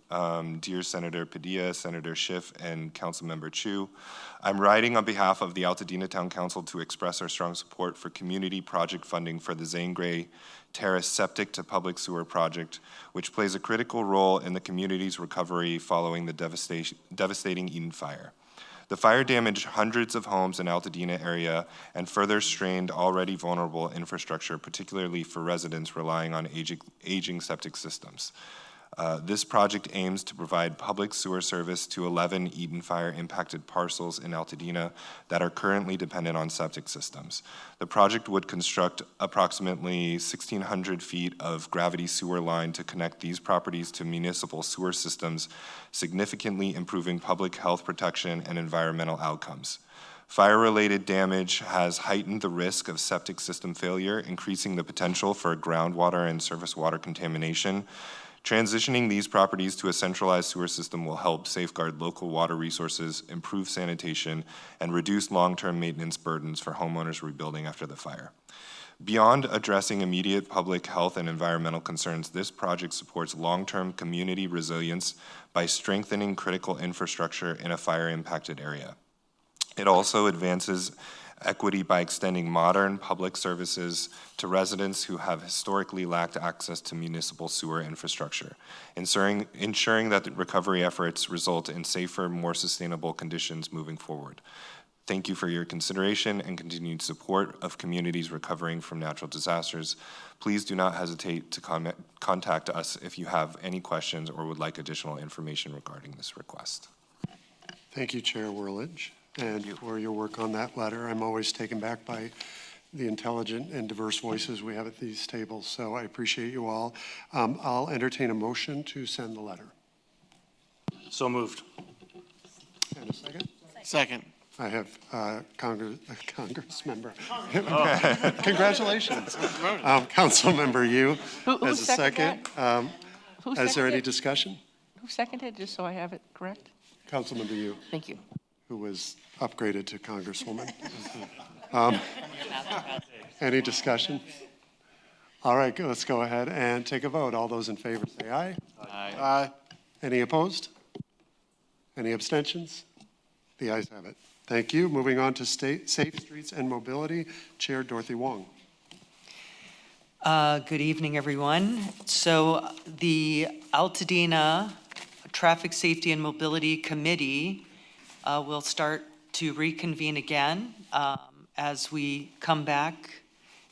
Dear Senator Padilla, Senator Schiff, and Councilmember Chu, I'm writing on behalf of the Altadena Town Council to express our strong support for community project funding for the Zane Gray Terrace Septic to Public Sewer Project, which plays a critical role in the community's recovery following the devastating Eden Fire. The fire damaged hundreds of homes in Altadena area and further strained already vulnerable infrastructure, particularly for residents relying on aging septic systems. This project aims to provide public sewer service to 11 Eden Fire impacted parcels in Altadena that are currently dependent on septic systems. The project would construct approximately 1,600 feet of gravity sewer line to connect these properties to municipal sewer systems, significantly improving public health protection and environmental outcomes. Fire-related damage has heightened the risk of septic system failure, increasing the potential for groundwater and surface water contamination. Transitioning these properties to a centralized sewer system will help safeguard local water resources, improve sanitation, and reduce long-term maintenance burdens for homeowners rebuilding after the fire. Beyond addressing immediate public health and environmental concerns, this project supports long-term community resilience by strengthening critical infrastructure in a fire-impacted area. It also advances equity by extending modern public services to residents who have historically lacked access to municipal sewer infrastructure, ensuring that the recovery efforts result in safer, more sustainable conditions moving forward. Thank you for your consideration and continued support of communities recovering from natural disasters. Please do not hesitate to contact us if you have any questions or would like additional information regarding this request. Thank you, Chair Whirlidge, and for your work on that letter. I'm always taken back by the intelligent and diverse voices we have at these tables, so I appreciate you all. I'll entertain a motion to send the letter. So moved. And a second? Second. I have Congress member. Congratulations. Council member Yu Who as a second. Who Is there any seconded? discussion? Who seconded, just so I have it correct? Council member Yu. Thank you. Who was upgraded to Congresswoman. Any discussion? All right, let's go ahead and take a vote. All those in favor say aye. Aye. Aye. Any opposed? Any abstentions? The ayes have it. Thank you. Moving on to Safe Streets and Mobility, Chair Dorothy Wong. Good evening, everyone. So the Altadena Traffic Safety and Mobility Committee will start to reconvene again as we come back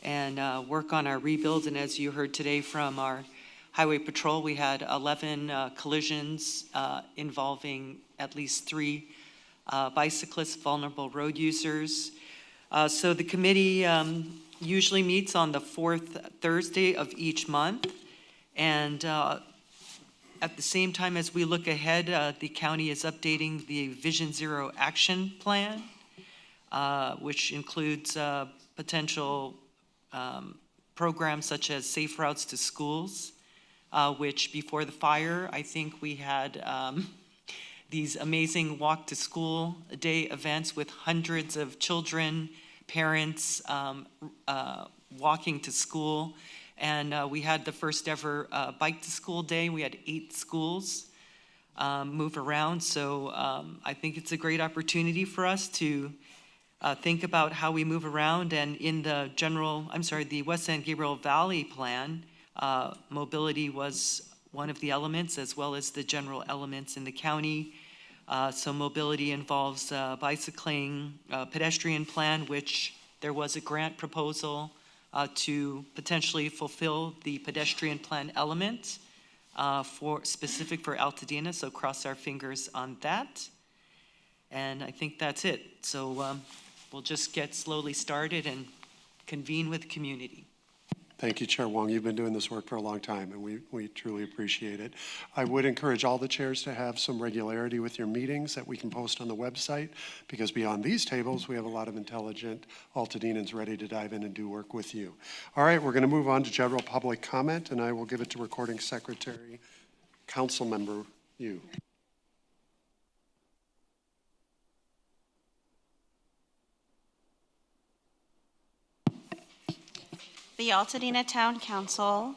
and work on our rebuilds. And as you heard today from our Highway Patrol, we had 11 collisions involving at least 3 bicyclists, vulnerable road users. So the committee usually meets on the 4th Thursday of each month. And at the same time as we look ahead, the county is updating the Vision Zero Action Plan, which includes potential programs such as safe routes to schools, which before the fire, I think we had these amazing walk to school day events with hundreds of children, parents walking to school. And we had the first ever bike to school day. We had 8 schools move around. So I think it's a great opportunity for us to think about how we move around. And in the the West San Gabriel Valley plan, mobility was one of the elements, as well as the general elements in the county. So mobility involves bicycling, pedestrian plan, which there was a grant proposal to potentially fulfill the pedestrian plan element specific for Altadena, so cross our fingers on that. And I think that's it. So we'll just get slowly started and convene with community. Thank you, Chair Wong. You've been doing this work for a long time, and we truly appreciate it. I would encourage all the chairs to have some regularity with your meetings that we can post on the website, because beyond these tables, we have a lot of intelligent Altadenans ready to dive in and do work with you. All right, we're going to move on to general public comment, and I will give it to Recording Secretary, Council Member Yu. The Altadena Town Council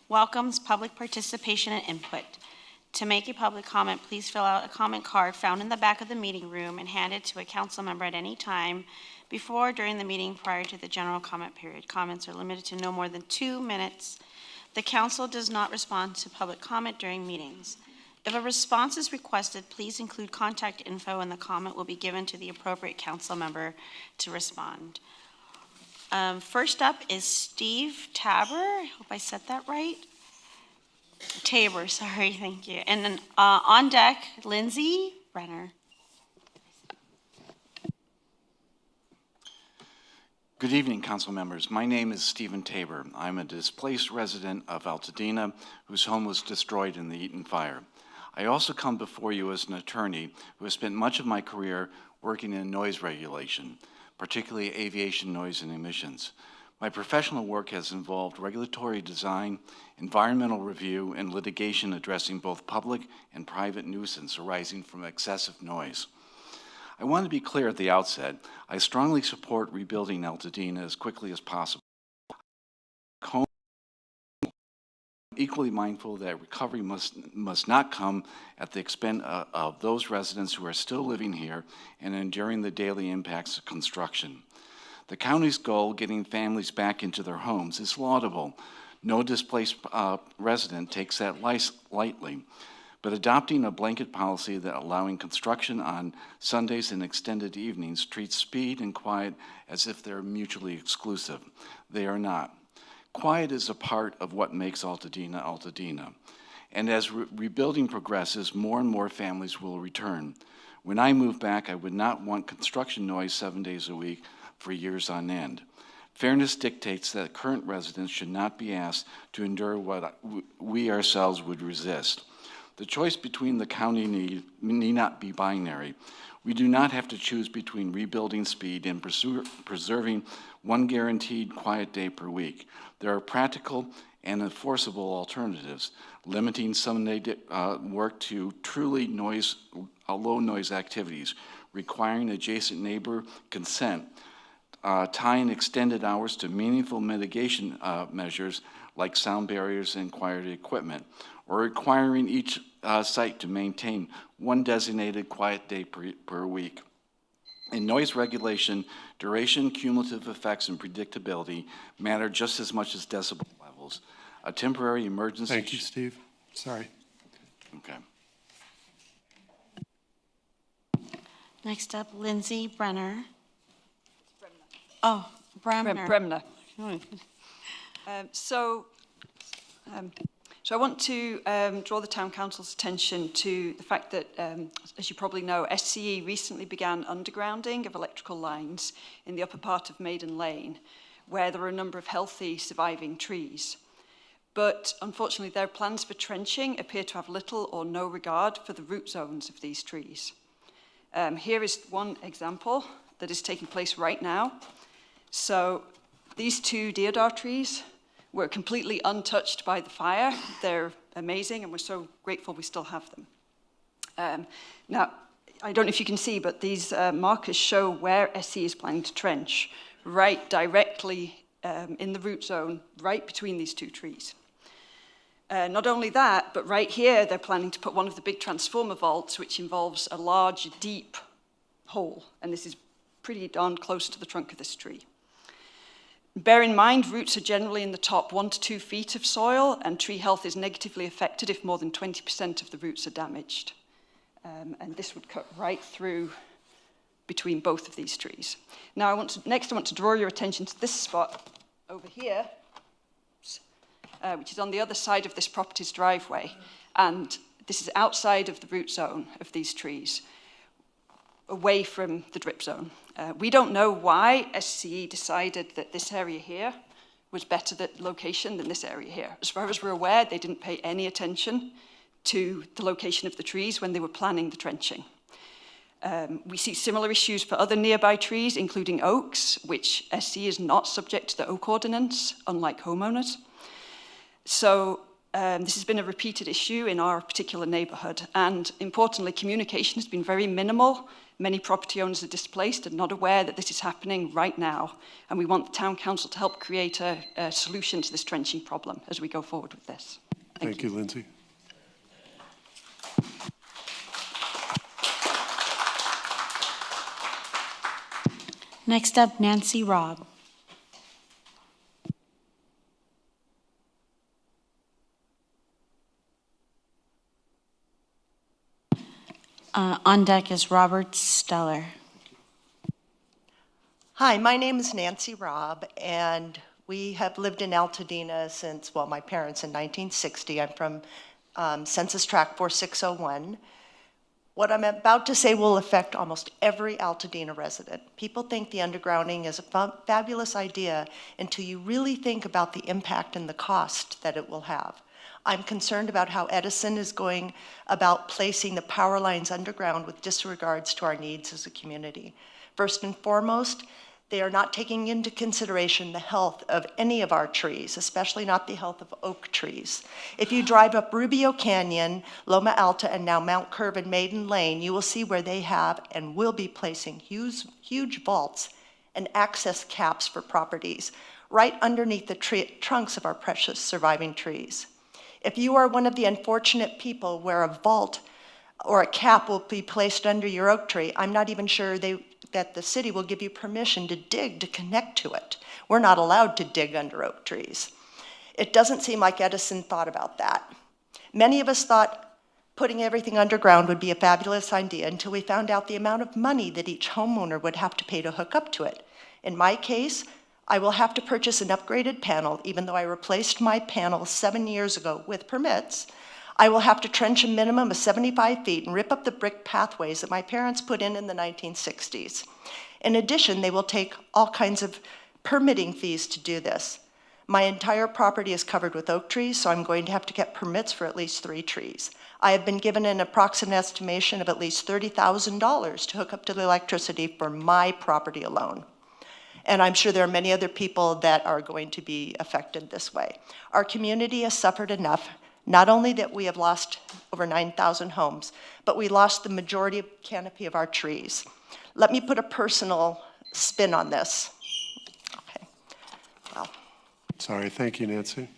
welcomes public participation and input. To make a public comment, please fill out a comment card found in the back of the meeting room and hand it to a council member at any time before or during the meeting prior to the general comment period. Comments are limited to no more than 2 minutes. The council does not respond to public comment during meetings. If a response is requested, please include contact info and the comment will be given to the appropriate council member to respond. First up is Steve Tabor. I hope I said that right. Tabor, sorry, thank you. And then on deck, Lindsay Brenner. Good evening, council members. My name is Stephen Tabor. I'm a displaced resident of Altadena whose home was destroyed in the Eaton fire. I also come before you as an attorney who has spent much of my career working in noise regulation, particularly aviation noise and emissions. My professional work has involved regulatory design, environmental review, and litigation addressing both public and private nuisance arising from excessive noise. I want to be clear at the outset, I strongly support rebuilding Altadena as quickly as possible. I'm equally mindful that recovery must not come at the expense of those residents who are still living here and enduring the daily impacts of construction. The county's goal, getting families back into their homes, is laudable. No displaced resident takes that lightly. But adopting a blanket policy that allowing construction on Sundays and extended evenings treats speed and quiet as if they're mutually exclusive. They are not. Quiet is a part of what makes Altadena Altadena. And as rebuilding progresses, more and more families will return. When I move back, I would not want construction noise 7 days a week for years on end. Fairness dictates that current residents should not be asked to endure what we ourselves would resist. The choice between the county need not be binary. We do not have to choose between rebuilding speed and preserving one guaranteed quiet day per week. There are practical and enforceable alternatives, limiting Sunday work to truly low noise activities, requiring adjacent neighbor consent, tying extended hours to meaningful mitigation measures like sound barriers and quieted equipment, or requiring each site to maintain one designated quiet day per week. In noise regulation, duration, cumulative effects, and predictability matter just as much as decibel levels. A temporary emergency... Thank you, Steve. Sorry. Okay. Next up, Lindsay Brenner. Oh, Bremner. Bremner. So I want to draw the Town Council's attention to the fact that, as you probably know, SCE recently began undergrounding of electrical lines in the upper part of Maiden Lane, where there are a number of healthy surviving trees. But unfortunately, their plans for trenching appear to have little or no regard for the root zones of these trees. Here is one example that is taking place right now. So these two deodar trees were completely untouched by the fire. They're amazing, and we're so grateful we still have them. Now, I don't know if you can see, but these markers show where SC is planning to trench, right directly in the root zone, right between these two trees. Not only that, but right here, they're planning to put one of the big transformer vaults, which involves a large, deep hole, and this is pretty darn close to the trunk of this tree. Bear in mind, roots are generally in the top 1 to 2 feet of soil, and tree health is negatively affected if more than 20% of the roots are damaged. And this would cut right through between both of these trees. Now, next I want to draw your attention to this spot over here, which is on the other side of this property's driveway. And this is outside of the root zone of these trees, away from the drip zone. We don't know why SCE decided that this area here was better location than this area here. As far as we're aware, they didn't pay any attention to the location of the trees when they were planning the trenching. We see similar issues for other nearby trees, including oaks, which SCE is not subject to the oak ordinance, unlike homeowners. So This has been a repeated issue in our particular neighbourhood, and importantly, communication has been very minimal. Many property owners are displaced and not aware that this is happening right now, and we want the Town Council to help create a solution to this trenching problem as we go forward with this. Thank you, Lindsay. Next up, Nancy Robb. On deck is Robert Steller. Hi, my name is Nancy Robb, and we have lived in Altadena since, well, my parents in 1960. I'm from Census Tract 4601. What I'm about to say will affect almost every Altadena resident. People think the undergrounding is a fabulous idea until you really think about the impact and the cost that it will have. I'm concerned about how Edison is going about placing the power lines underground with disregards to our needs as a community. First and foremost, they are not taking into consideration the health of any of our trees, especially not the health of oak trees. If you drive up Rubio Canyon, Loma Alta, and now Mount Curve and Maiden Lane, you will see where they have and will be placing huge vaults and access caps for properties right underneath the trunks of our precious surviving trees. If you are one of the unfortunate people where a vault or a cap will be placed under your oak tree, I'm not even sure that the city will give you permission to dig to connect to it. We're not allowed to dig under oak trees. It doesn't seem like Edison thought about that. Many of us thought putting everything underground would be a fabulous idea until we found out the amount of money that each homeowner would have to pay to hook up to it. In my case, I will have to purchase an upgraded panel, even though I replaced my panel 7 years ago with permits. I will have to trench a minimum of 75 feet and rip up the brick pathways that my parents put in the 1960s. In addition, they will take all kinds of permitting fees to do this. My entire property is covered with oak trees, so I'm going to have to get permits for at least 3 trees. I have been given an approximate estimation of at least $30,000 to hook up to the electricity for my property alone. And I'm sure there are many other people that are going to be affected this way. Our community has suffered enough, not only that we have lost over 9,000 homes, but we lost the majority of canopy of our trees. Let me put a personal spin on this. Okay. Well. Sorry, thank you, Nancy.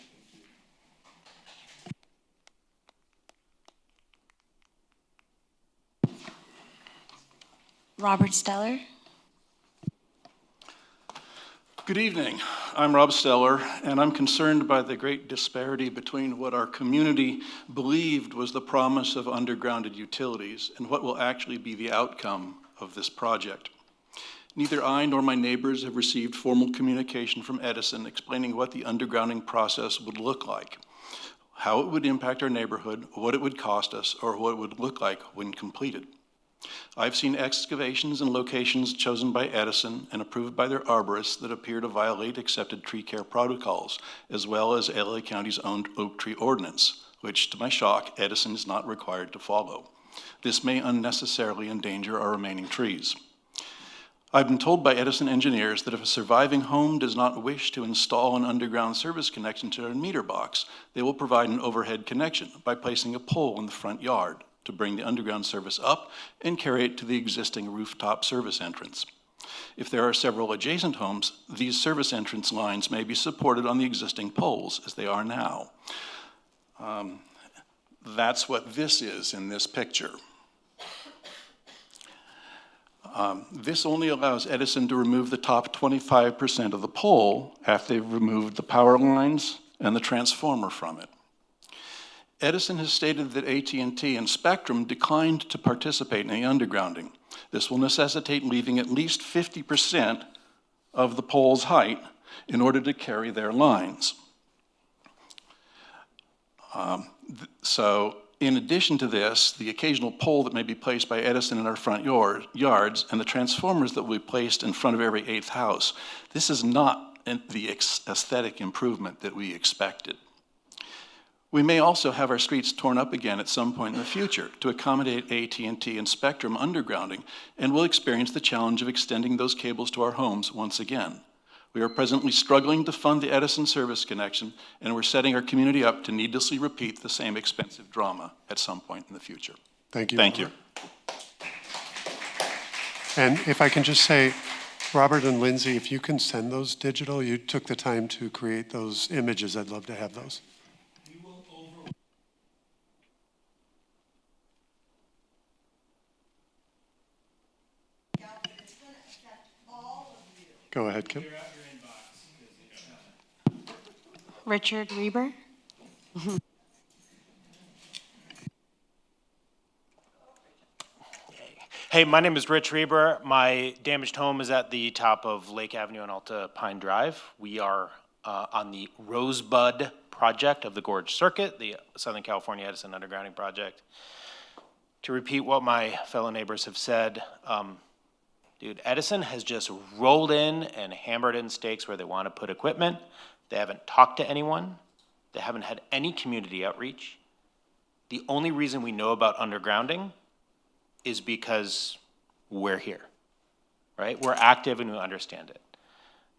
Robert Steller. Good evening. I'm Rob Steller, and I'm concerned by the great disparity between what our community believed was the promise of undergrounded utilities and what will actually be the outcome of this project. Neither I nor my neighbors have received formal communication from Edison explaining what the undergrounding process would look like, how it would impact our neighborhood, what it would cost us, or what it would look like when completed. I've seen excavations and locations chosen by Edison and approved by their arborists that appear to violate accepted tree care protocols, as well as LA County's own oak tree ordinance, which, to my shock, Edison is not required to follow. This may unnecessarily endanger our remaining trees. I've been told by Edison engineers that if a surviving home does not wish to install an underground service connection to their meter box, they will provide an overhead connection by placing a pole in the front yard to bring the underground service up and carry it to the existing rooftop service entrance. If there are several adjacent homes, these service entrance lines may be supported on the existing poles as they are now. That's what this is in this picture. This only allows Edison to remove the top 25% of the pole after they've removed the power lines and the transformer from it. Edison has stated that AT&T and Spectrum declined to participate in the undergrounding. This will necessitate leaving at least 50% of the pole's height in order to carry their lines. So in addition to this, the occasional pole that may be placed by Edison in our front yards and the transformers that will be placed in front of every 8th house, this is not the aesthetic improvement that we expected. We may also have our streets torn up again at some point in the future to accommodate AT&T and Spectrum undergrounding, and we'll experience the challenge of extending those cables to our homes once again. We are presently struggling to fund the Edison service connection, and we're setting our community up to needlessly repeat the same expensive drama at some point in the future. Thank you. Thank you. And if I can just say, Robert and Lindsay, if you can send those digital, you took the time to create those images. I'd love to have those. Go ahead, Kim. Richard Reber. Hey, my name is Rich Reber. My damaged home is at the top of Lake Avenue and Alta Pine Drive. We are on the Rosebud project of the Gorge Circuit, the Southern California Edison undergrounding project. To repeat what my fellow neighbors have said, dude, Edison has just rolled in and hammered in stakes where they want to put equipment. They haven't talked to anyone. They haven't had any community outreach. The only reason we know about undergrounding is because we're here, right? We're active and we understand it.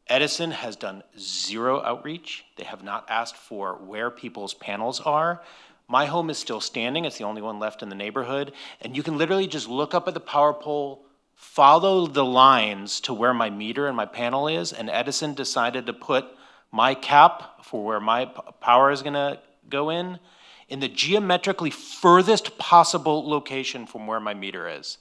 Edison has done zero outreach. They have not asked for where people's panels are. My home is still standing. It's the only one left in the neighborhood. And you can literally just look up at the power pole, follow the lines to where my meter and my panel is, and Edison decided to put my cap for where my power is gonna go in the geometrically furthest possible location from where my meter is.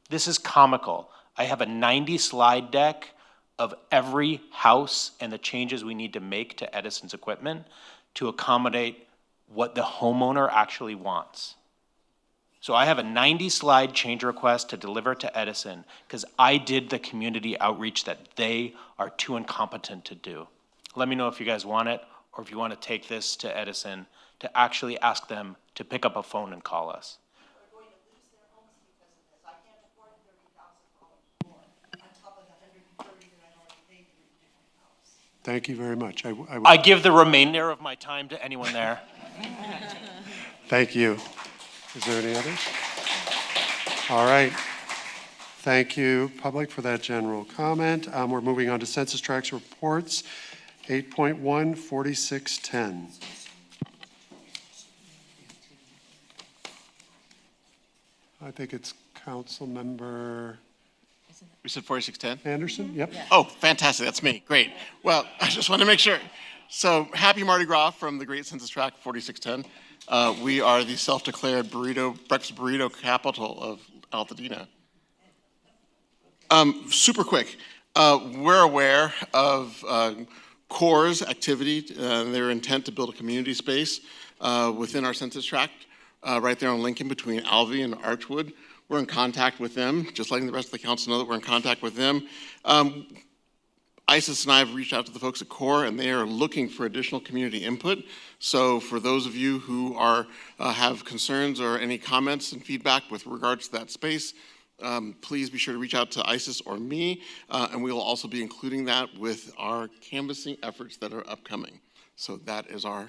This is comical. I have a 90 slide deck of every house and the changes we need to make to Edison's equipment to accommodate what the homeowner actually wants. So I have a 90 slide change request to deliver to Edison because I did the community outreach that they are too incompetent to do. Let me know if you guys want it, or if you want to take this to Edison to actually ask them to pick up a phone and call us. Thank you very much. I give the remainder of my time to anyone there. Thank you. Is there any others? All right. Thank you, public, for that general comment. We're moving on to census tracts reports. 8.1, 4610. I think it's Council Member We said 4610? Anderson? Yep. Oh, fantastic. That's me. Great. Well, I just want to make sure. So happy Mardi Gras from the Great Census Tract 4610. We are the self-declared breakfast burrito capital of Altadena. Super quick. We're aware of CORE's activity, their intent to build a community space within our census tract, right there on Lincoln between Alvey and Archwood. We're in contact with them, just letting the rest of the council know that we're in contact with them. Isis and I have reached out to the folks at CORE, and they are looking for additional community input. So for those of you who are have concerns or any comments and feedback with regards to that space, please be sure to reach out to Isis or me, and we will also be including that with our canvassing efforts that are upcoming. So that is our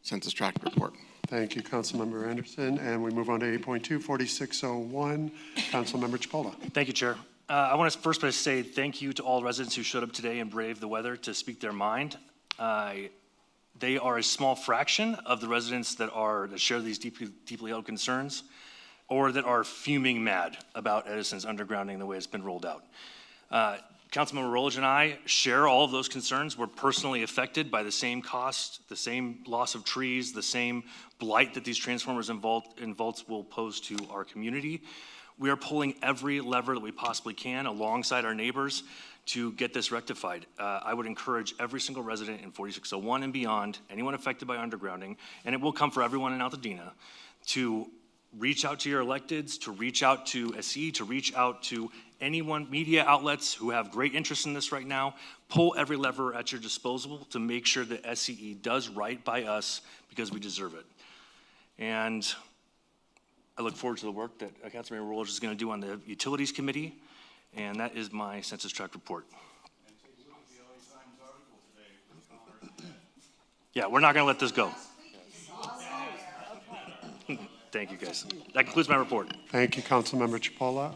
census tract report. Thank you, Councilmember Anderson. And we move on to 8.2, 4601. Councilmember Chipola. Thank you, Chair. I want to first say thank you to all residents who showed up today and braved the weather to speak their mind. They are a small fraction of the residents that share these deeply held concerns, or that are fuming mad about Edison's undergrounding the way it's been rolled out. Councilmember Rolich and I share all of those concerns. We're personally affected by the same cost, the same loss of trees, the same blight that these transformers and vaults will pose to our community. We are pulling every lever that we possibly can alongside our neighbors to get this rectified. I would encourage every single resident in 4601 and beyond, anyone affected by undergrounding, and it will come for everyone in Altadena, to reach out to your electeds, to reach out to SE, to reach out to anyone, media outlets who have great interest in this right now. Pull every lever at your disposal to make sure that SCE does right by us because we deserve it. And I look forward to the work that Councilmember Rolich is going to do on the Utilities Committee, and that is my census tract report. Yeah, we're not going to let this go. Thank you, guys. That concludes my report. Thank you, Councilmember Chipola.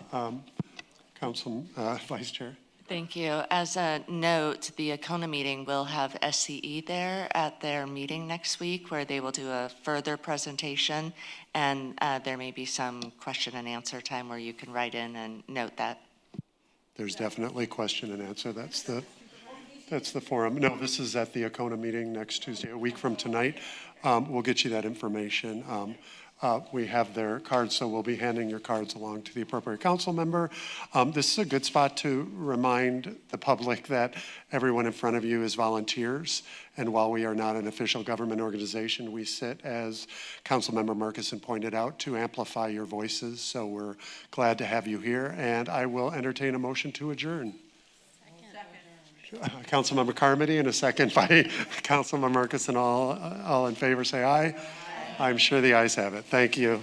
Vice Chair. Thank you. As a note, the Acona meeting will have SCE there at their meeting next week where they will do a further presentation, and there may be some question and answer time where you can write in and note that. There's definitely question and answer. That's the forum. No, this is at the Acona meeting next Tuesday, a week from tonight. We'll get you that information. We have their cards, so we'll be handing your cards along to the appropriate council member. This is a good spot to remind the public that everyone in front of you is volunteers. And while we are not an official government organization, we sit, as Councilmember Murkison pointed out, to amplify your voices. So we're glad to have you here. And I will entertain a motion to adjourn. Councilmember Carmody, and a second by Councilmember Murkison. All in favor, say aye. I'm sure the ayes have it. Thank you.